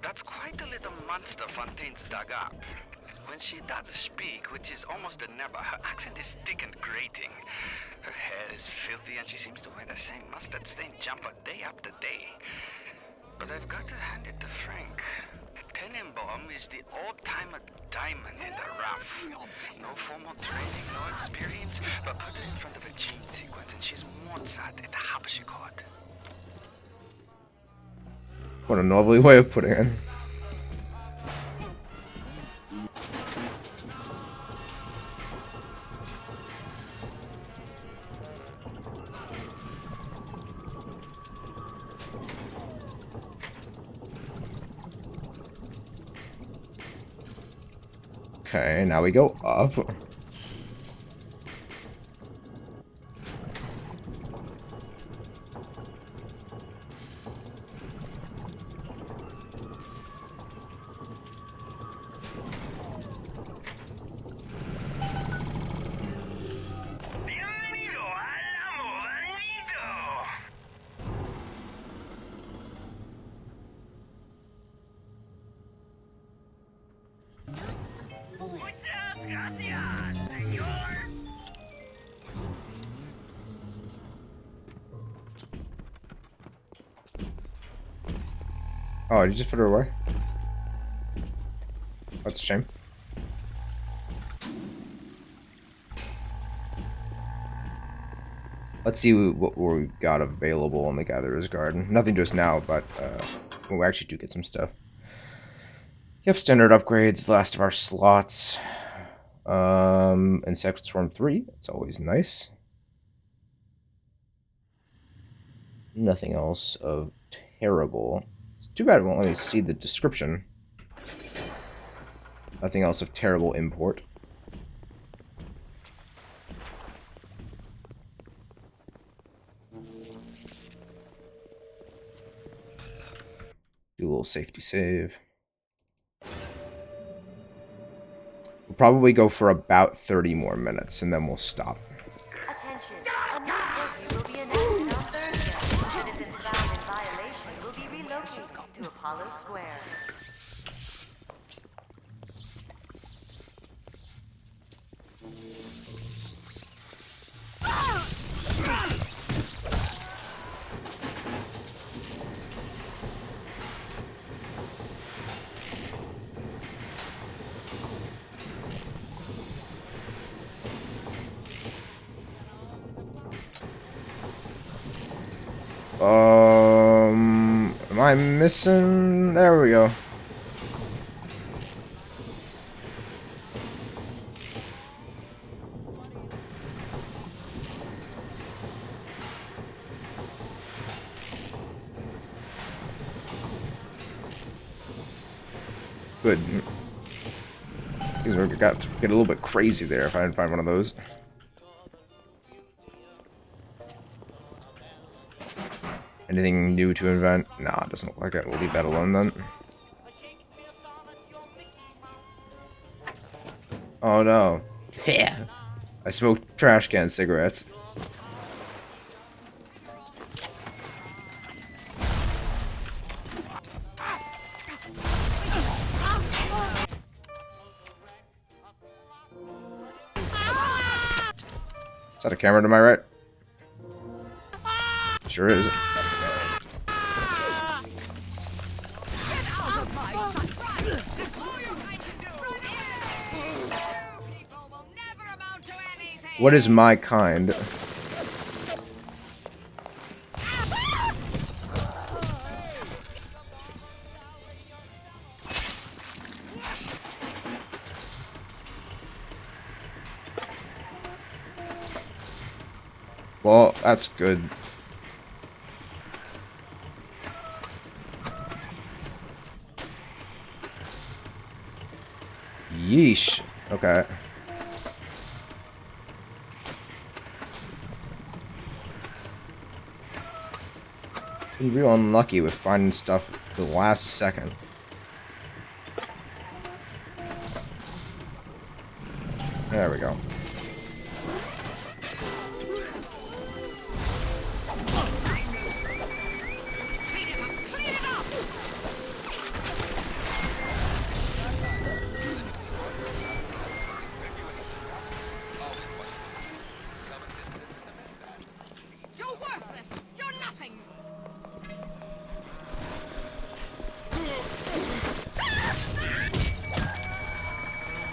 S5: That's quite a little monster Fontaine's dug up. When she does speak, which is almost a never, her accent is thick and grating. Her hair is filthy and she seems to wear the same mustard-stained jumper day after day. But I've got to hand it to Frank. Tenenbaum is the old-timer diamond in the rough. No formal training, no experience, but put her in front of a gene sequence and she's Mozart at the harpsichord.
S1: What a lovely way of putting it. Okay, now we go up. Oh, did you just put her away? That's a shame. Let's see what we got available in the Gatherer's Garden. Nothing just now, but we actually do get some stuff. Yep, standard upgrades, last of our slots. Insect Swarm 3, it's always nice. Nothing else of terrible. It's too bad it won't let me see the description. Nothing else of terrible import. Do a little safety save. We'll probably go for about 30 more minutes, and then we'll stop.
S13: Attention, a new curfew will be enacted on Thursday. Citizens found in violation will be relocated to Apollo Square.
S1: Am I missing? There we go. Good. These are got to get a little bit crazy there if I can find one of those. Anything new to invent? Nah, it doesn't look like it. We'll leave that alone then. Oh no. Yeah. I smoked trash can cigarettes. Is that a camera to my right? Sure is. What is my kind? Well, that's good. Yeesh. Okay. Been real unlucky with finding stuff at the last second. There we go.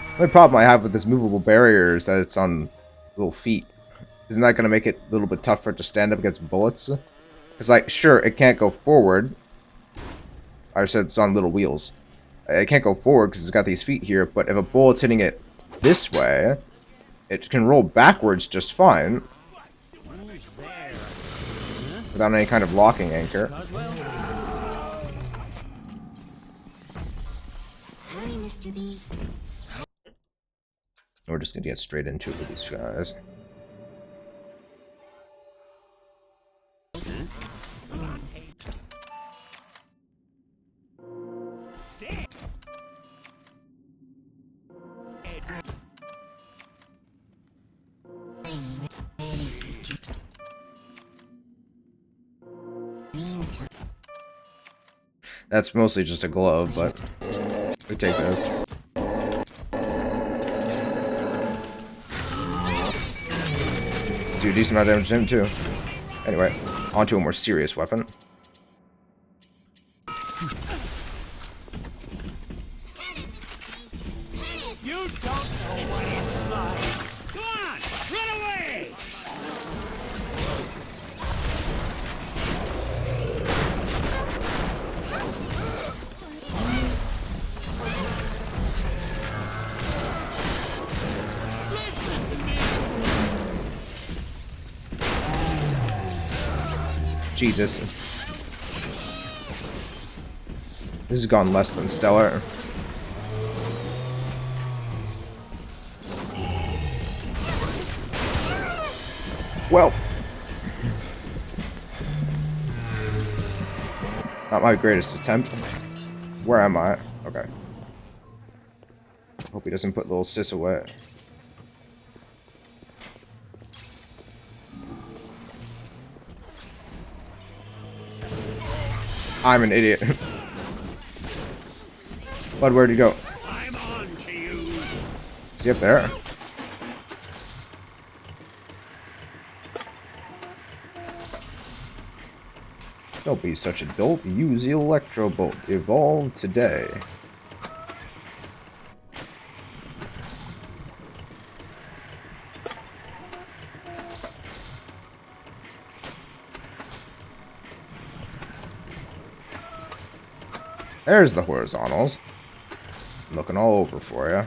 S1: The only problem I have with this movable barrier is that it's on little feet. Isn't that going to make it a little bit tougher to stand up against bullets? Because, like, sure, it can't go forward. I said it's on little wheels. It can't go forward because it's got these feet here, but if a bullet's hitting it this way, it can roll backwards just fine. Without any kind of locking anchor.
S2: Hi, Mr. B.
S1: We're just gonna get straight into it with these guys. That's mostly just a glove, but we take those. Do a decent amount of damage to him too. Anyway, onto a more serious weapon.
S10: Run away!
S1: Jesus. This has gone less than stellar. Well. Not my greatest attempt. Where am I? Okay. Hope he doesn't put little sis away. I'm an idiot. Bud, where'd he go?
S10: I'm on to you.
S1: Is he up there? Don't be such a dope. Use the Electro Bolt. Evolve today. There's the horizontals. Looking all over for you.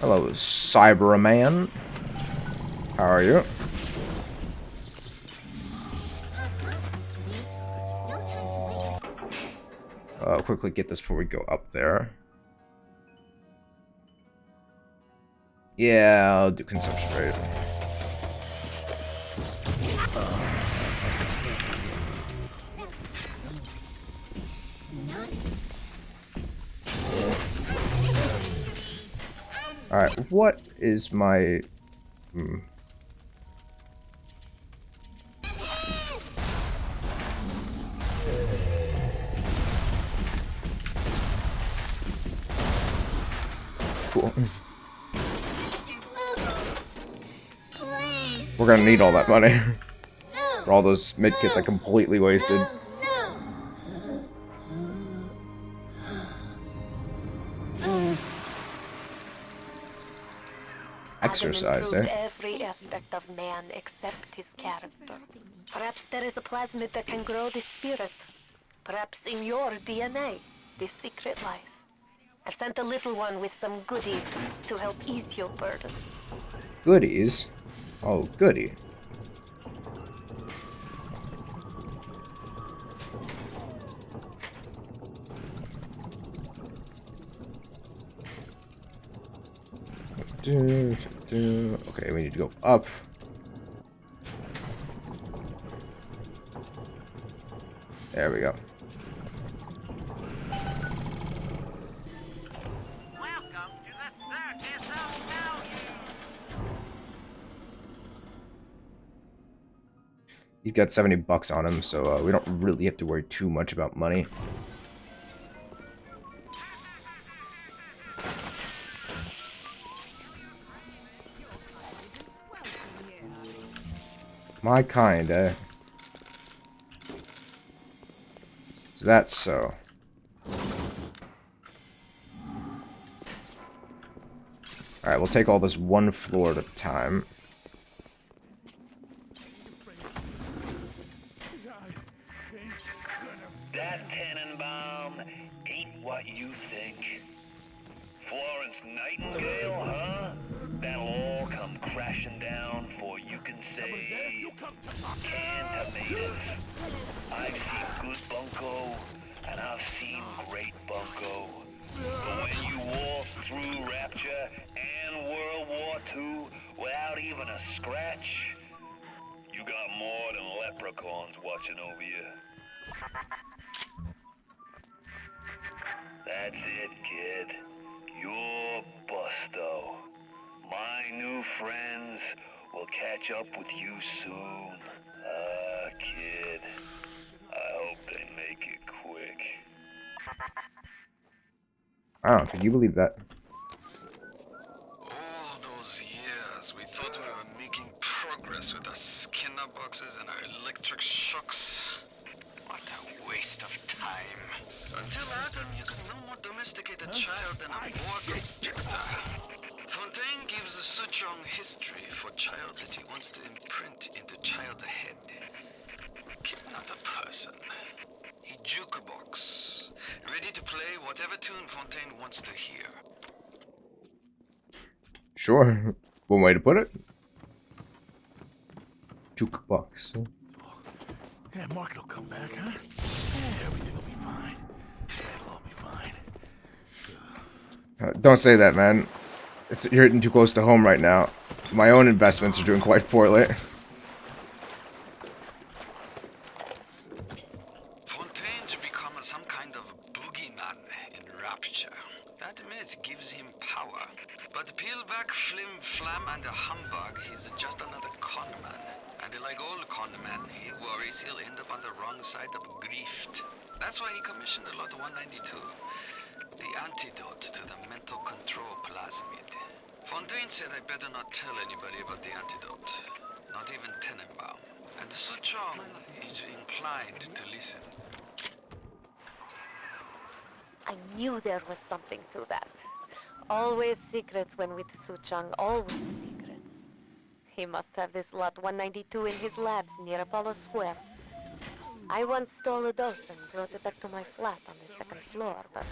S1: Hello, Cyberman. How are you? I'll quickly get this before we go up there. Yeah, I'll do consumption rate. Alright, what is my... Cool. We're gonna need all that money. For all those mid-kits I completely wasted. Exercised,
S6: I've improved
S1: eh?
S6: every aspect of man except his character. Perhaps there is a plasmid that can grow the spirit. Perhaps in your DNA, the secret lies. I've sent a little one with some goodies to help ease your burden.
S1: Goodies? Oh, goody. Okay, we need to go up. There we go.
S9: Welcome to the Circus of Value.
S1: He's got 70 bucks on him, so we don't really have to worry too much about money. My kind, eh? Is that so? Alright, we'll take all this one floor at a time.
S3: That Tenenbaum ain't what you think. Florence Nightingale, huh? That'll all come crashing down for you can say animated. I've seen good bunco, and I've seen great bunco. But when you walk through Rapture and World War II without even a scratch, you got more than leprechauns watching over you. That's it, kid. You're busto. My new friends will catch up with you soon. Kid. I hope they make it quick.
S1: Wow, can you believe that?
S11: All those years, we thought we were making progress with our Skinner boxes and our electric shocks. What a waste of time. Until Adam, you could no more domesticate a child than a boa constrictor.
S4: Fontaine gives a Suchong history for child that he wants to imprint into child's head. Kid, not a person. He jukebox, ready to play whatever tune Fontaine wants to hear.
S1: Sure. One way to put it. Jukebox.
S14: Yeah, Mark will come back, huh? Yeah, everything will be fine. It'll all be fine.
S1: Don't say that, man. You're hitting too close to home right now. My own investments are doing quite poorly.
S4: Fontaine to become some kind of boogeyman in Rapture. That myth gives him power. But peel back flim flam and a humbug, he's just another con man. And like all con men, he worries he'll end up on the wrong side of grift. That's why he commissioned a lot 192. The antidote to the mental control plasmid. Fontaine said I better not tell anybody about the antidote. Not even Tenenbaum. And Suchong is inclined to listen.
S13: I knew there was something to that. Always secrets when with Suchong, always secrets. He must have this lot 192 in his labs near Apollo Square. I once stole a dose and brought it back to my flat on the second floor, but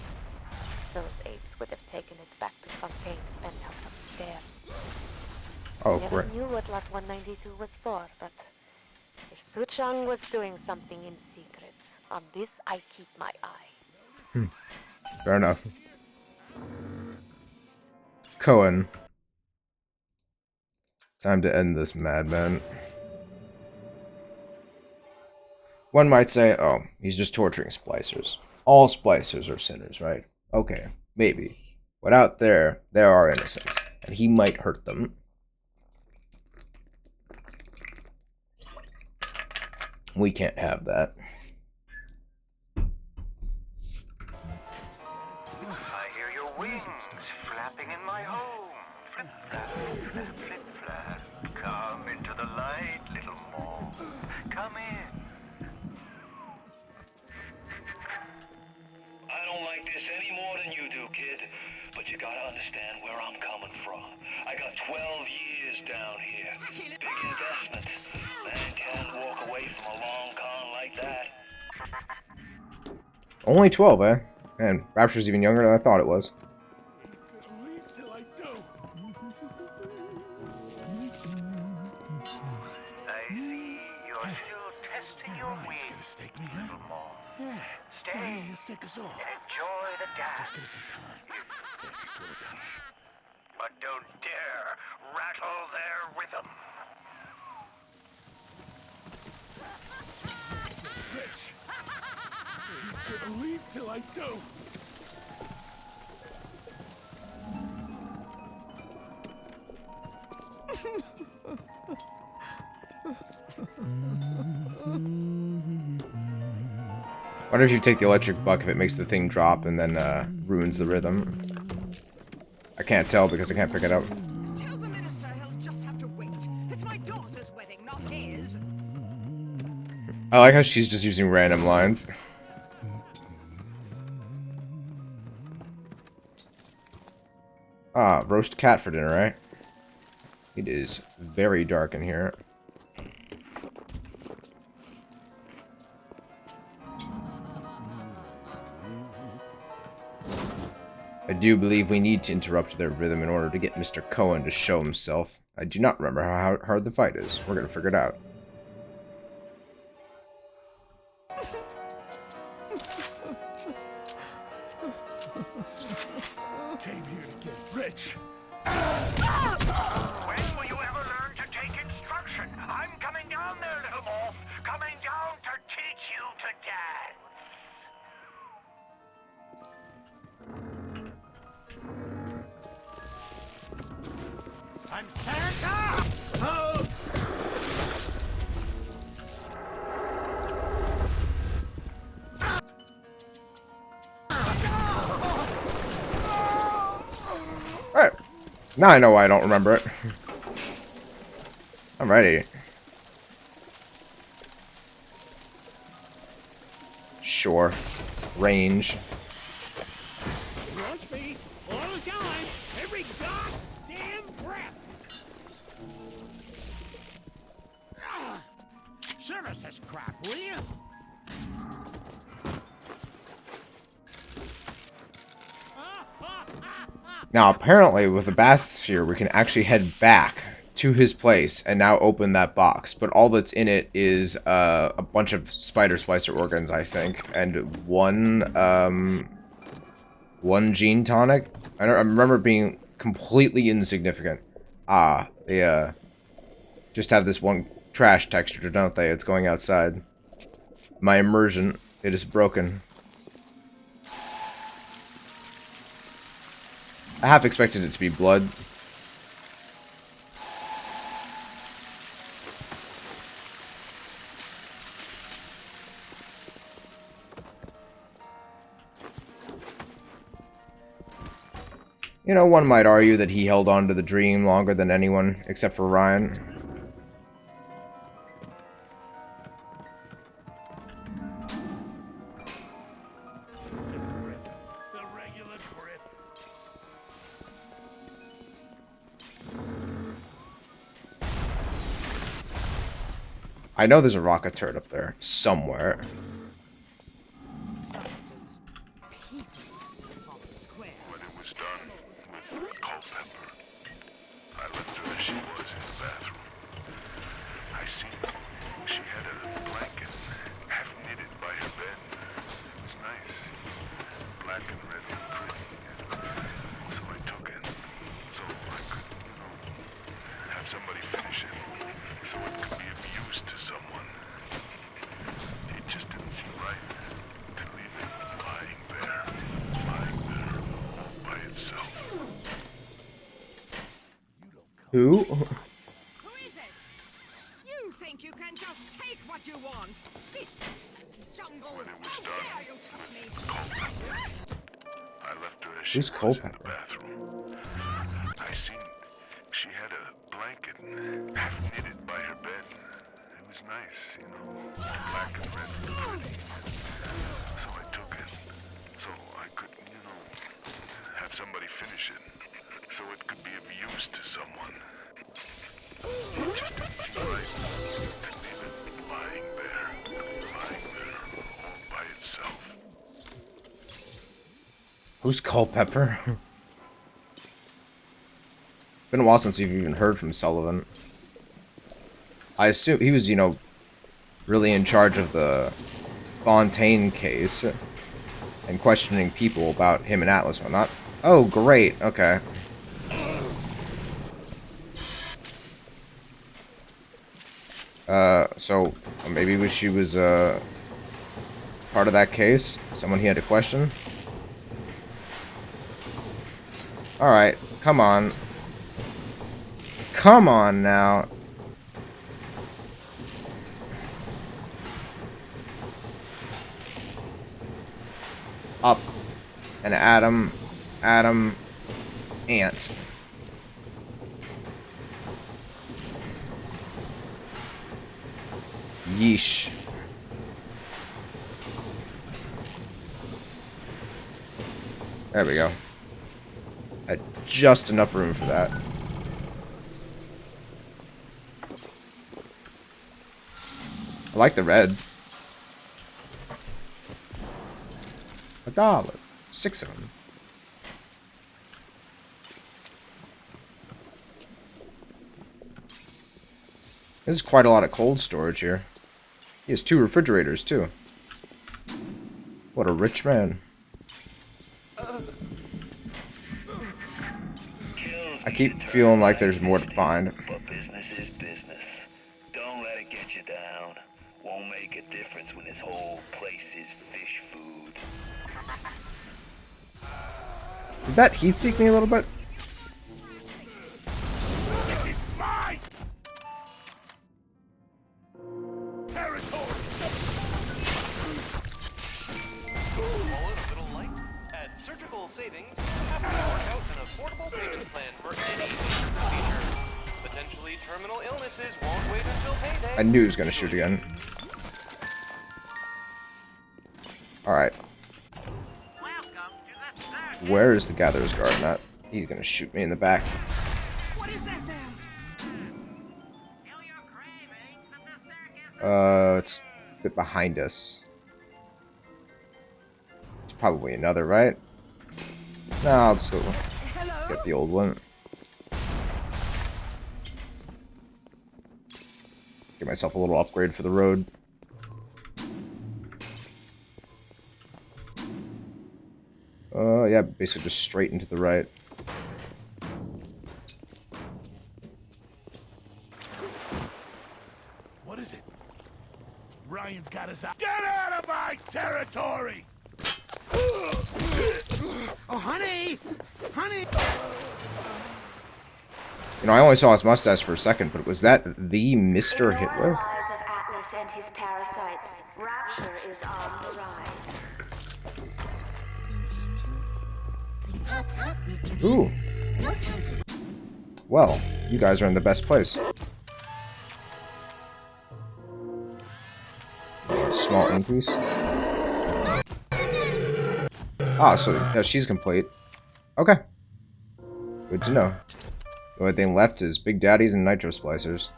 S13: those apes would have taken it back to Fontaine's penthouse upstairs.
S1: Oh,
S13: Never
S1: great.
S13: knew what lot 192 was for, but if Suchong was doing something in secret, on this I keep my eye.
S1: Fair enough. Cohen. Time to end this madman. One might say, oh, he's just torturing splicers. All splicers are sinners, right? Okay, maybe. But out there, there are innocents, and he might hurt them. We can't have that.
S9: I hear your wings flapping in my home. Flip, flap, flip, flip, flap. Come into the light, little mole. Come in.
S3: I don't like this any more than you do, kid. But you gotta understand where I'm coming from. I got 12 years down here. Big investment. Man can't walk away from a long con like that.
S1: Only 12, eh? Man, Rapture's even younger than I thought it was.
S9: I see you're still testing your wings.
S14: Gonna stake me, huh? Yeah.
S9: Stay.
S14: He'll stake us all.
S9: Enjoy the dance.
S14: Just give it some time. Yeah, just a little time.
S9: But don't dare rattle their rhythm.
S14: Rich! You can't leave till I do.
S1: Wonder if you take the electric buck if it makes the thing drop and then ruins the rhythm. I can't tell because I can't pick it up.
S12: Tell the minister he'll just have to wait. It's my daughter's wedding, not his.
S1: I like how she's just using random lines. Ah, roast cat for dinner, right? It is very dark in here. I do believe we need to interrupt their rhythm in order to get Mr. Cohen to show himself. I do not remember how hard the fight is. We're gonna figure it out.
S14: Came here to get rich.
S9: When will you ever learn to take instruction? I'm coming down there, little wolf. Coming down to teach you to dance.
S10: I'm Santa! Oh!
S1: Alright. Now I know why I don't remember it. Alrighty. Sure. Range.
S10: Watch me all the time, every us this crap, will you?
S1: Now, apparently, with the bathysphere, we can actually head back to his place and now open that box. But all that's in it is a bunch of spider splicer organs, I think, and one gene tonic. I remember it being completely insignificant. Ah, they just have this one trash texture, don't they? It's going outside. My immersion, it is broken. I half expected it to be blood. You know, one might argue that he held on to the dream longer than anyone, except for Ryan. I know there's a rocket turret up there, somewhere.
S3: When it was done with Culpepper, I left her as she was in the bathroom. I seen she had a blanket half knitted by her bed. It was nice. Black and red and pretty. So I took it. So I could, have somebody finish it. So it could be of use to someone. It just didn't seem right to leave it lying there all by itself.
S1: Who?
S12: Who is it? You think you can just take what you want? This is jungle. How dare you touch me?
S3: I left her as
S1: Who's
S3: she was in the
S1: Culpepper?
S3: bathroom. I seen she had a blanket half knitted by her bed. It was nice, black and red and pretty. So I took it. So I could, have somebody finish it. So it could be of use to someone. It just didn't seem right to leave it lying there all by itself.
S1: Who's Culpepper? Been a while since we've even heard from Sullivan. I assume he was, really in charge of the Fontaine case and questioning people about him and Atlas and whatnot. Oh, great. Okay. So maybe she was part of that case. Someone he had to question. All right, come on. Come on now. Up. And Adam, Ant. Yeesh. There we go. Had just enough room for that. I like the red. $1. 6 of them. This is quite a lot of cold storage here. He has 2 refrigerators, too. What a rich man. I keep feeling like there's more to find.
S3: But business is business. Don't let it get you down. Won't make a difference when this whole place is fish food.
S1: Did that heat seek me a little bit?
S10: This is my territory.
S15: Call it a little light? At Surgical Savings, you have to work out an affordable payment plan for any major procedure. Potentially terminal illnesses won't wait until payday.
S1: I knew he was going to shoot again. Alright. Where is the Gatherer's Garden at? He's going to shoot me in the back.
S12: What is that there?
S1: It's a bit behind us. It's probably another, right? No, I'll just go get the old one. Get myself a little upgrade for the road. Yeah, basically just straight into the right.
S14: What is it? Ryan's got us out. Get out of my territory!
S10: Oh, honey! Honey!
S1: You know, I only saw his mustache for a second, but was that the Mr. Hitler?
S6: Lies of Atlas and his parasites. Rapture is on the rise.
S1: Ooh. Well, you guys are in the best place. Small increase. Ah, so yeah, she's complete. Okay. Good to know. The only thing left is Big Daddies and Nitro Splicers.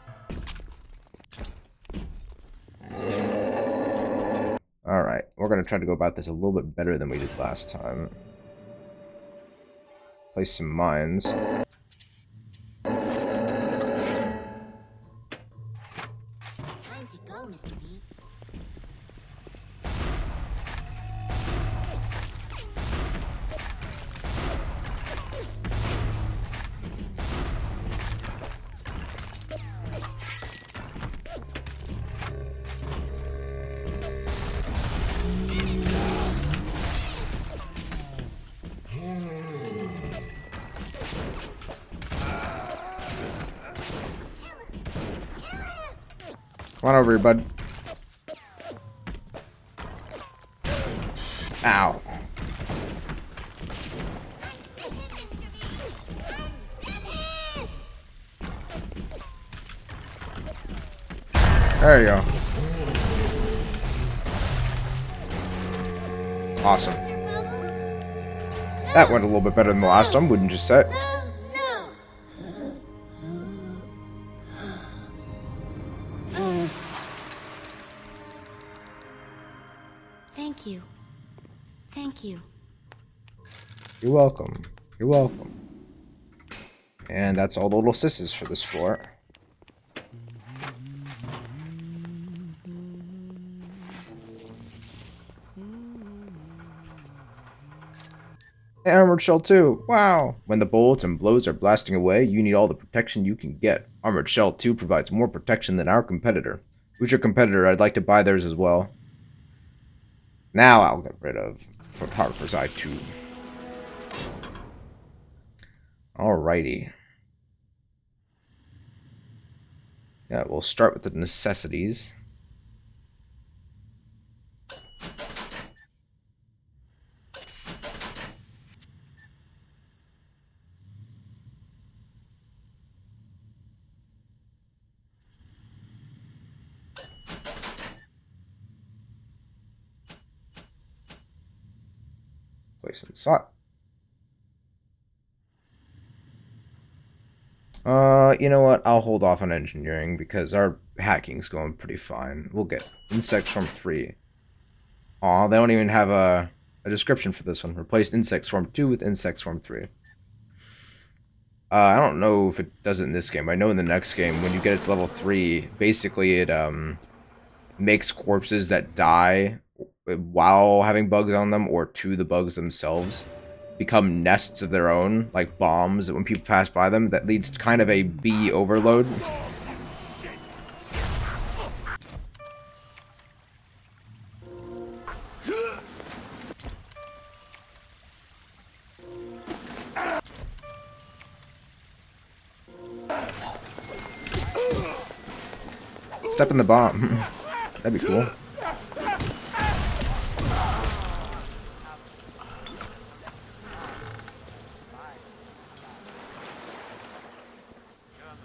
S1: Alright, we're gonna try to go about this a little bit better than we did last time. Place some mines.
S6: Time to go, Mr. B.
S1: Come on over here, bud. Ow. There you go. Awesome. That went a little bit better than the last time, wouldn't you say?
S6: Thank you. Thank you.
S1: You're welcome. You're welcome. And that's all the little sisses for this floor. Armored Shell 2. Wow. When the bullets and blows are blasting away, you need all the protection you can get. Armored Shell 2 provides more protection than our competitor. Who's your competitor? I'd like to buy theirs as well. Now I'll get rid of Photographer's Eye 2. Alrighty. Yeah, we'll start with the necessities. Place in slot. You know what? I'll hold off on engineering because our hacking's going pretty fine. We'll get Insect Swarm 3. Aw, they don't even have a description for this one. Replaced Insect Swarm 2 with Insect Swarm 3. I don't know if it does it in this game. I know in the next game, when you get it to level 3, basically it makes corpses that die while having bugs on them or to the bugs themselves become nests of their own, like bombs that when people pass by them, that leads to kind of a bee overload. Step in the bomb. That'd be cool.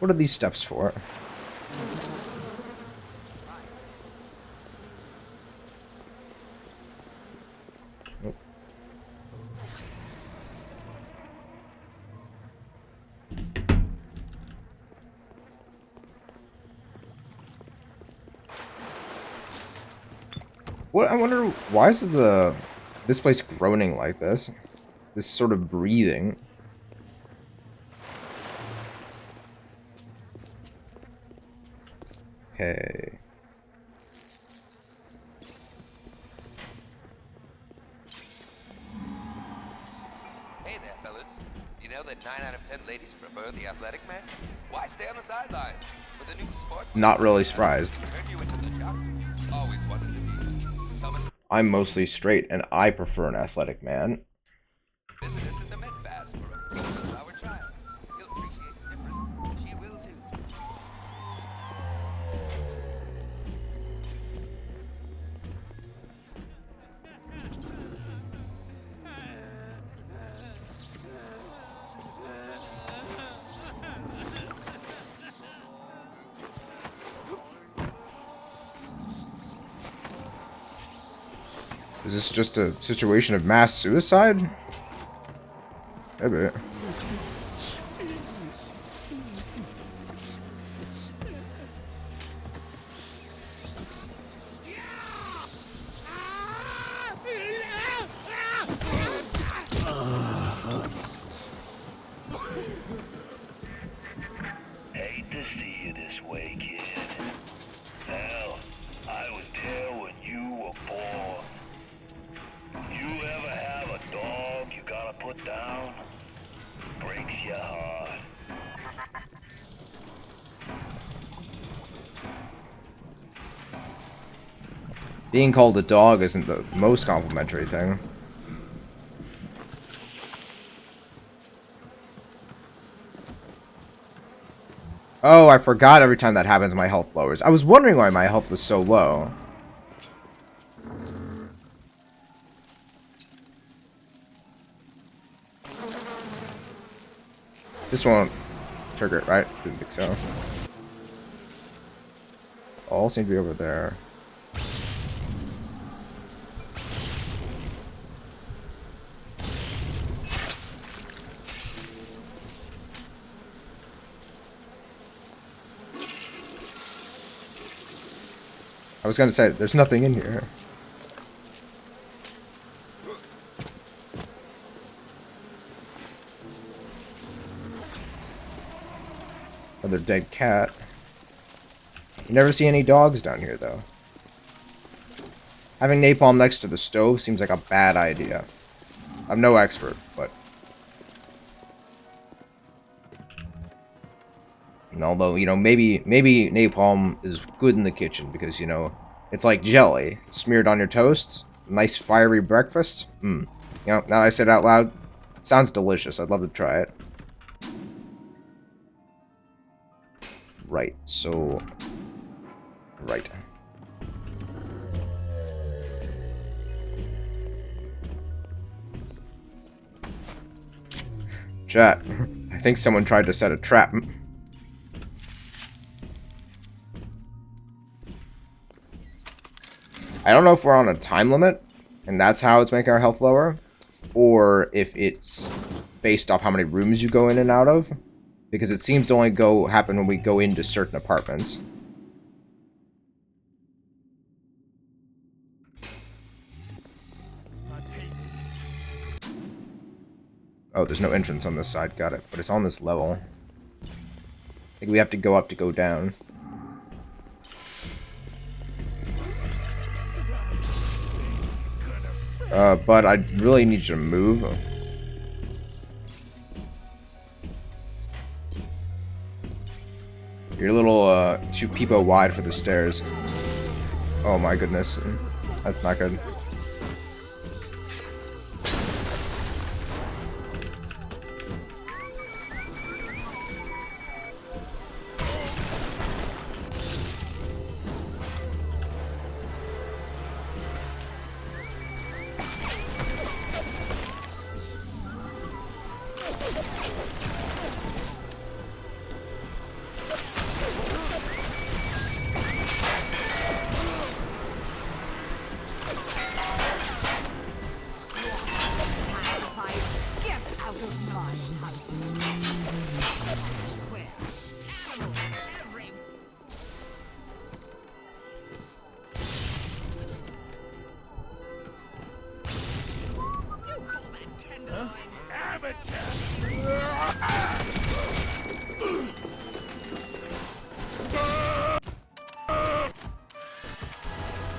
S1: What are these steps for? Nope. What, I wonder, why is this place groaning like this? This sort of breathing. Okay.
S16: Hey there, fellas. You know that 9 out of 10 ladies prefer the athletic man? Why stay on the sidelines? For the new sport.
S1: Not really surprised.
S16: Turn you into the jock. Always wanted to be. Coming.
S1: I'm mostly straight, and I prefer an athletic man.
S16: Visit us at the Met Bass for a flower child. You'll appreciate the difference. She will too.
S1: Is this just a situation of mass suicide? Maybe.
S3: Hate to see you this way, kid. Hell, I was there when you were born. You ever have a dog you gotta put down? Breaks your heart.
S1: Being called a dog isn't the most complimentary thing. Oh, I forgot every time that happens my health lowers. I was wondering why my health was so low. This won't trigger it, right? Didn't think so. All seem to be over there. I was gonna say, there's nothing in here. Another dead cat. You never see any dogs down here, though. Having napalm next to the stove seems like a bad idea. I'm no expert, but... And although, you know, maybe napalm is good in the kitchen because, you know, it's like jelly. Smeared on your toast. Nice fiery breakfast. You know, now that I said it out loud, sounds delicious. I'd love to try it. Right, so... Right. Chat, I think someone tried to set a trap. I don't know if we're on a time limit, and that's how it's making our health lower, or if it's based off how many rooms you go in and out of, because it seems to only happen when we go into certain apartments. Oh, there's no entrance on this side, got it, but it's on this level. I think we have to go up to go down. But I really need you to move. You're a little, too peepo wide for the stairs. Oh my goodness. That's not good.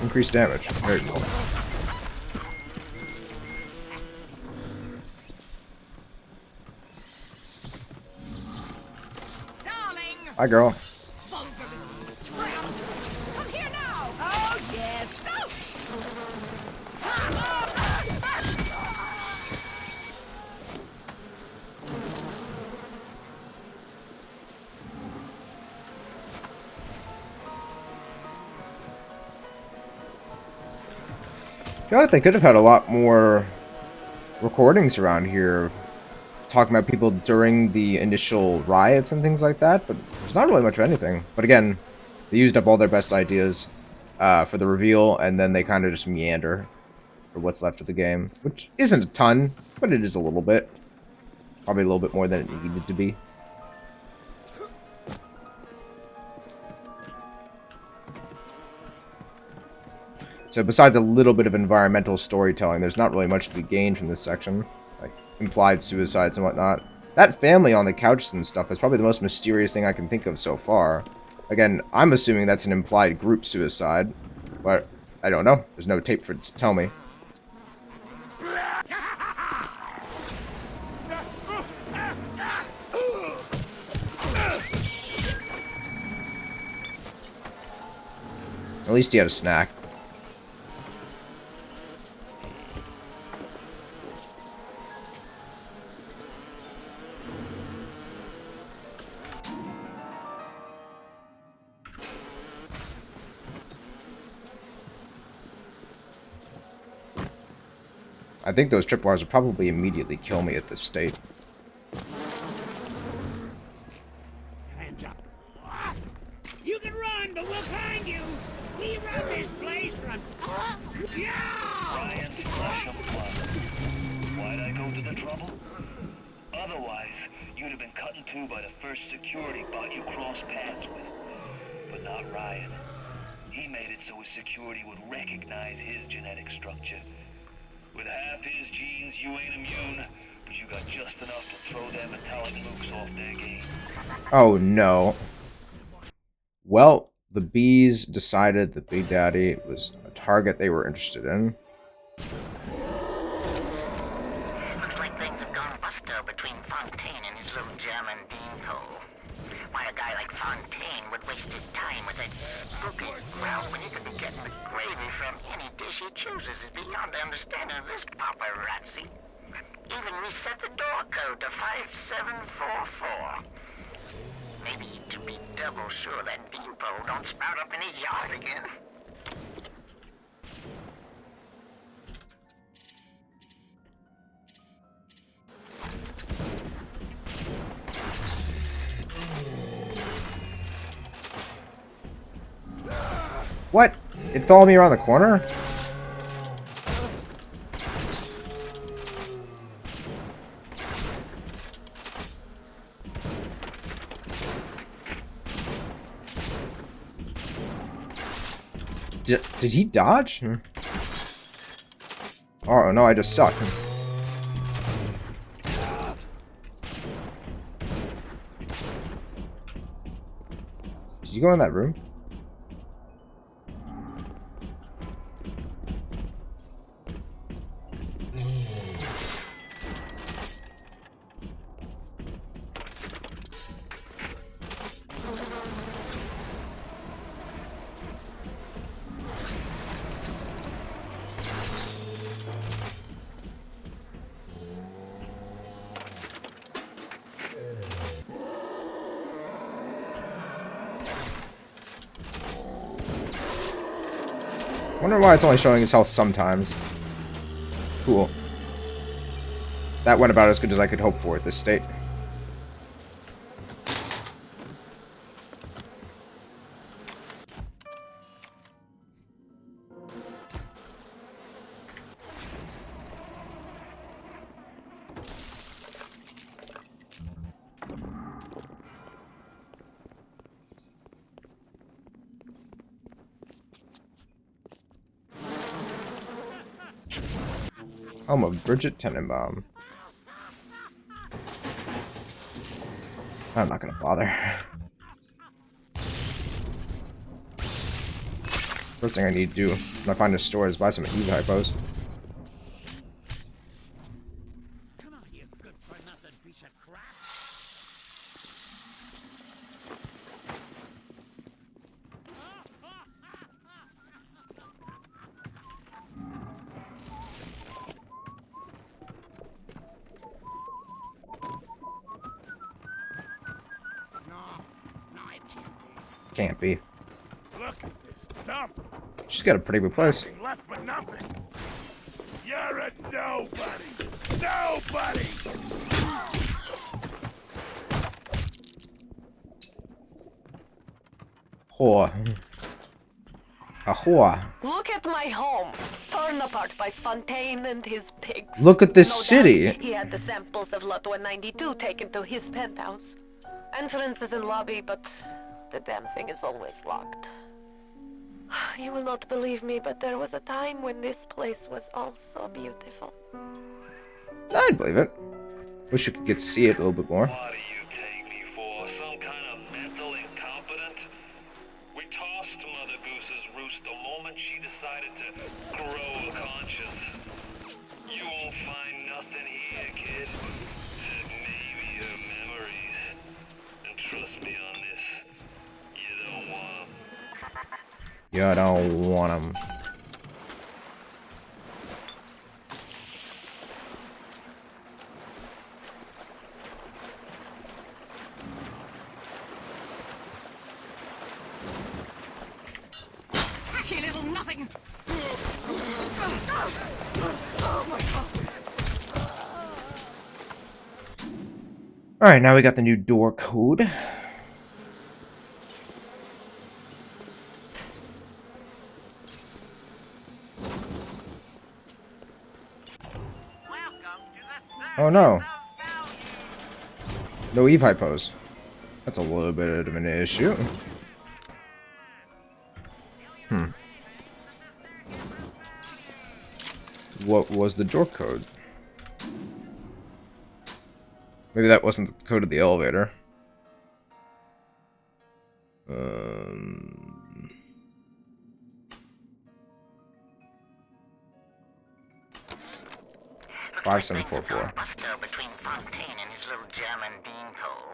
S1: Increased damage. Very cool. Hi, girl.
S12: Come here now! Oh, yes! Go!
S1: I feel like they could have had a lot more recordings around here talking about people during the initial riots and things like that, but there's not really much of anything. But again, they used up all their best ideas for the reveal, and then they kind of just meander for what's left of the game, which isn't a ton, but it is a little bit. Probably a little bit more than it needed to be. So besides a little bit of environmental storytelling, there's not really much to be gained from this section. Like, implied suicides and whatnot. That family on the couch and stuff is probably the most mysterious thing I can think of so far. Again, I'm assuming that's an implied group suicide, but I don't know. There's no tape for it to tell me. At least he had a snack. I think those tripwires will probably immediately kill me at this state.
S10: Hands up. You can run, but we'll find you. We run this place from... Yeah!
S3: Ryan's flesh of blood. Why'd I go to the trouble? Otherwise, you'd have been cut in two by the first security bot you crossed paths with. But not Ryan. He made it so his security would recognize his genetic structure. With half his genes, you ain't immune, but you got just enough to throw their metallic nukes off their game.
S1: Oh no. Well, the bees decided that Big Daddy was a target they were interested in.
S17: Looks like things have gone busto between Fontaine and his little German beanpole. Why a guy like Fontaine would waste his time with that bookish growl when he could be getting the gravy from any dish he chooses is beyond the understanding of this paparazzi. Even reset the door code to 5744. Maybe to be double sure that beanpole don't sprout up in his yard again.
S1: What? It followed me around the corner? Did he dodge? Oh no, I just suck. Did you go in that room? Wonder why it's only showing his health sometimes. Cool. That went about as good as I could hope for at this state. Home of Bridget Tenenbaum. I'm not gonna bother. First thing I need to do when I find a store is buy some Eve hypos.
S10: Come on, you good-for-nothing piece of crap.
S1: Can't be.
S14: Look at this dump.
S1: She's got a pretty good place.
S14: Nothing left but nothing. You're a nobody. Nobody.
S1: Whore. A whore.
S13: Look at my home, torn apart by Fontaine and his pigs.
S1: Look at this
S13: No
S1: city.
S13: doubt he had the samples of Lot 192 taken to his penthouse. Entrance is in lobby, but the damn thing is always locked. You will not believe me, but there was a time when this place was all so beautiful.
S1: I'd believe it. Wish you could get to see it a little bit more.
S3: What do you take me for? Some kind of mental incompetent? We tossed Mother Goose's roost the moment she decided to grow a conscience. You won't find nothing here, kid. Maybe your memories. And trust me on this, you don't want 'em.
S1: You don't want them.
S12: Tacky little nothing! Oh my god!
S1: Alright, now we got the new door code. Oh no. No Eve hypos. That's a little bit of an issue. What was the door code? Maybe that wasn't the code of the elevator. Um... 5744.
S17: Buster between Fontaine and his little German beanpole.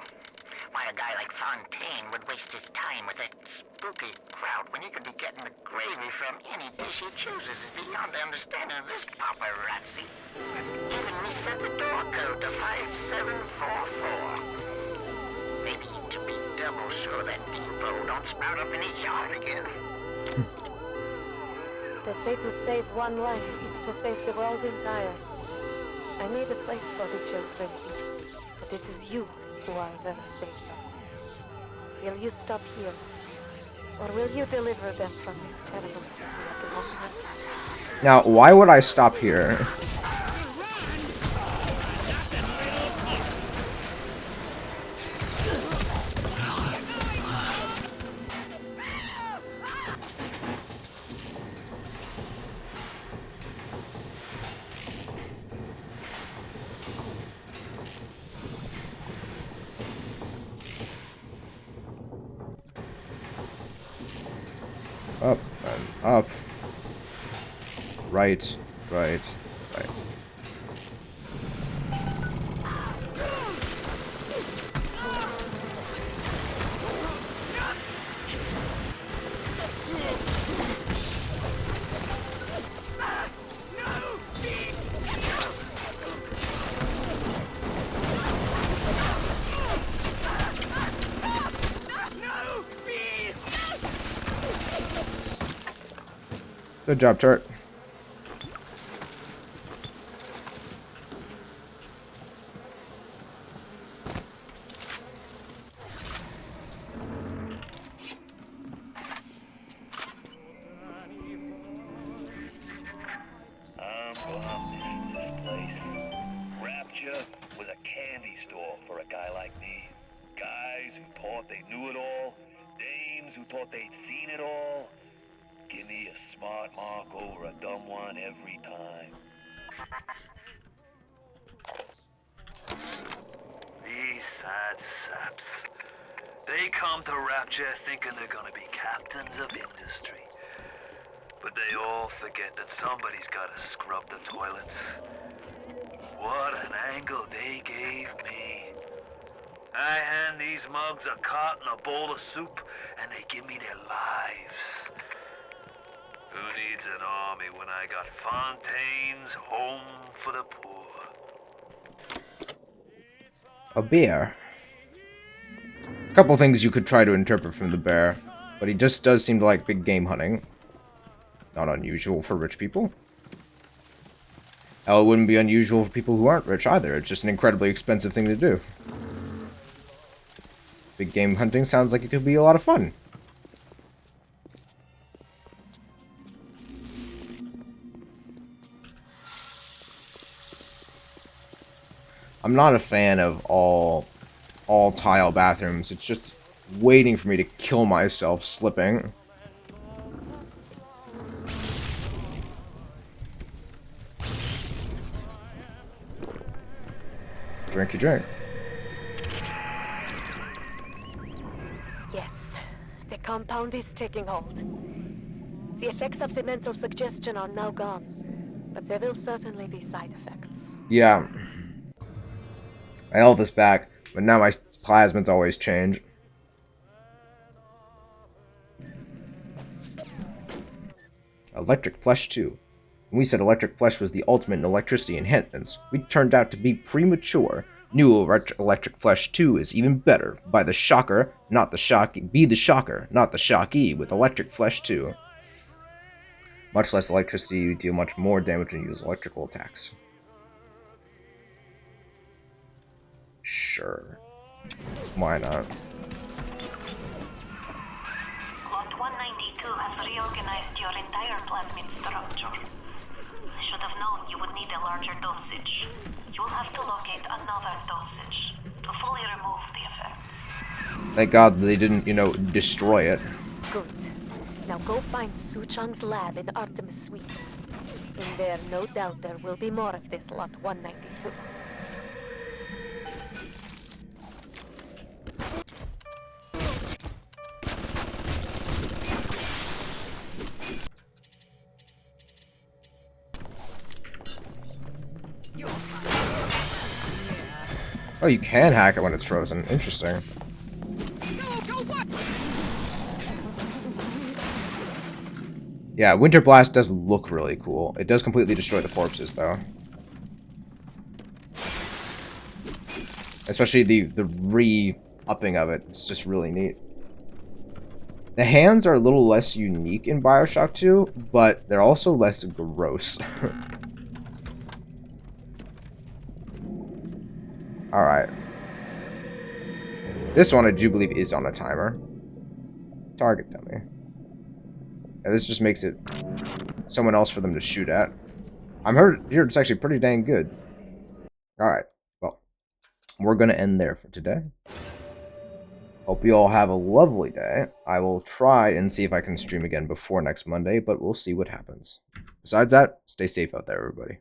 S17: Why a guy like Fontaine would waste his time with that spooky crowd when he could be getting the gravy from any dish he chooses is beyond the understanding of this paparazzi. Even reset the door code to 5744. Maybe to be double sure that beanpole don't sprout up in his yard again.
S13: They say to save one life is to save the world entire. I made a place for the children here, but it is you who are their savior. Will you stop here, or will you deliver them from this terrible city at long run?
S1: Now, why would I stop here? Up and up. Right, right, right. Good job, Turt.
S3: I'm gonna miss this place. Rapture was a candy store for a guy like me. Guys who thought they knew it all, dames who thought they'd seen it all. Give me a smart mark over a dumb one every time.
S11: These sad saps. They come to Rapture thinking they're gonna be captains of industry.
S4: But they all forget that somebody's gotta scrub the toilets. What an angle they gave me. I hand these mugs a cot and a bowl of soup, and they give me their lives. Who needs an army when I got Fontaine's Home for the Poor?
S1: A bear. A couple things you could try to interpret from the bear, but he just does seem to like big game hunting. Not unusual for rich people. Hell, it wouldn't be unusual for people who aren't rich either. It's just an incredibly expensive thing to do. Big game hunting sounds like it could be a lot of fun. I'm not a fan of all tile bathrooms. It's just waiting for me to kill myself slipping. Drinky drink.
S13: Yes, the compound is taking hold. The effects of the mental suggestion are now gone, but there will certainly be side effects.
S1: Yeah. I held this back, but now my plasmids always change. Electric Flesh 2. When we said electric flesh was the ultimate in electricity enhancements, we turned out to be premature. New Electric Flesh 2 is even better. By the shocker, not the shocky. Be the shocker, not the shocky, with Electric Flesh 2. Much less electricity, you deal much more damage and use electrical attacks. Sure. Why not?
S6: Lot 192 has reorganized your entire plasmid structure. I should have known you would need a larger dosage. You'll have to locate another dosage to fully remove the effect.
S1: Thank God they didn't, you know, destroy it.
S13: Good. Now go find Su Chang's lab in Artemis Suite. In there, no doubt there will be more of this Lot 192.
S1: Oh, you can hack it when it's frozen. Interesting. Yeah, Winter Blast does look really cool. It does completely destroy the corpses, though. Especially the re-upping of it. It's just really neat. The hands are a little less unique in Bioshock 2, but they're also less gross. Alright. This one I do believe is on a timer. Target dummy. And this just makes it someone else for them to shoot at. I'm heard here it's actually pretty dang good. Alright. Well, we're gonna end there for today. Hope you all have a lovely day. I will try and see if I can stream again before next Monday, but we'll see what happens. Besides that, stay safe out there, everybody.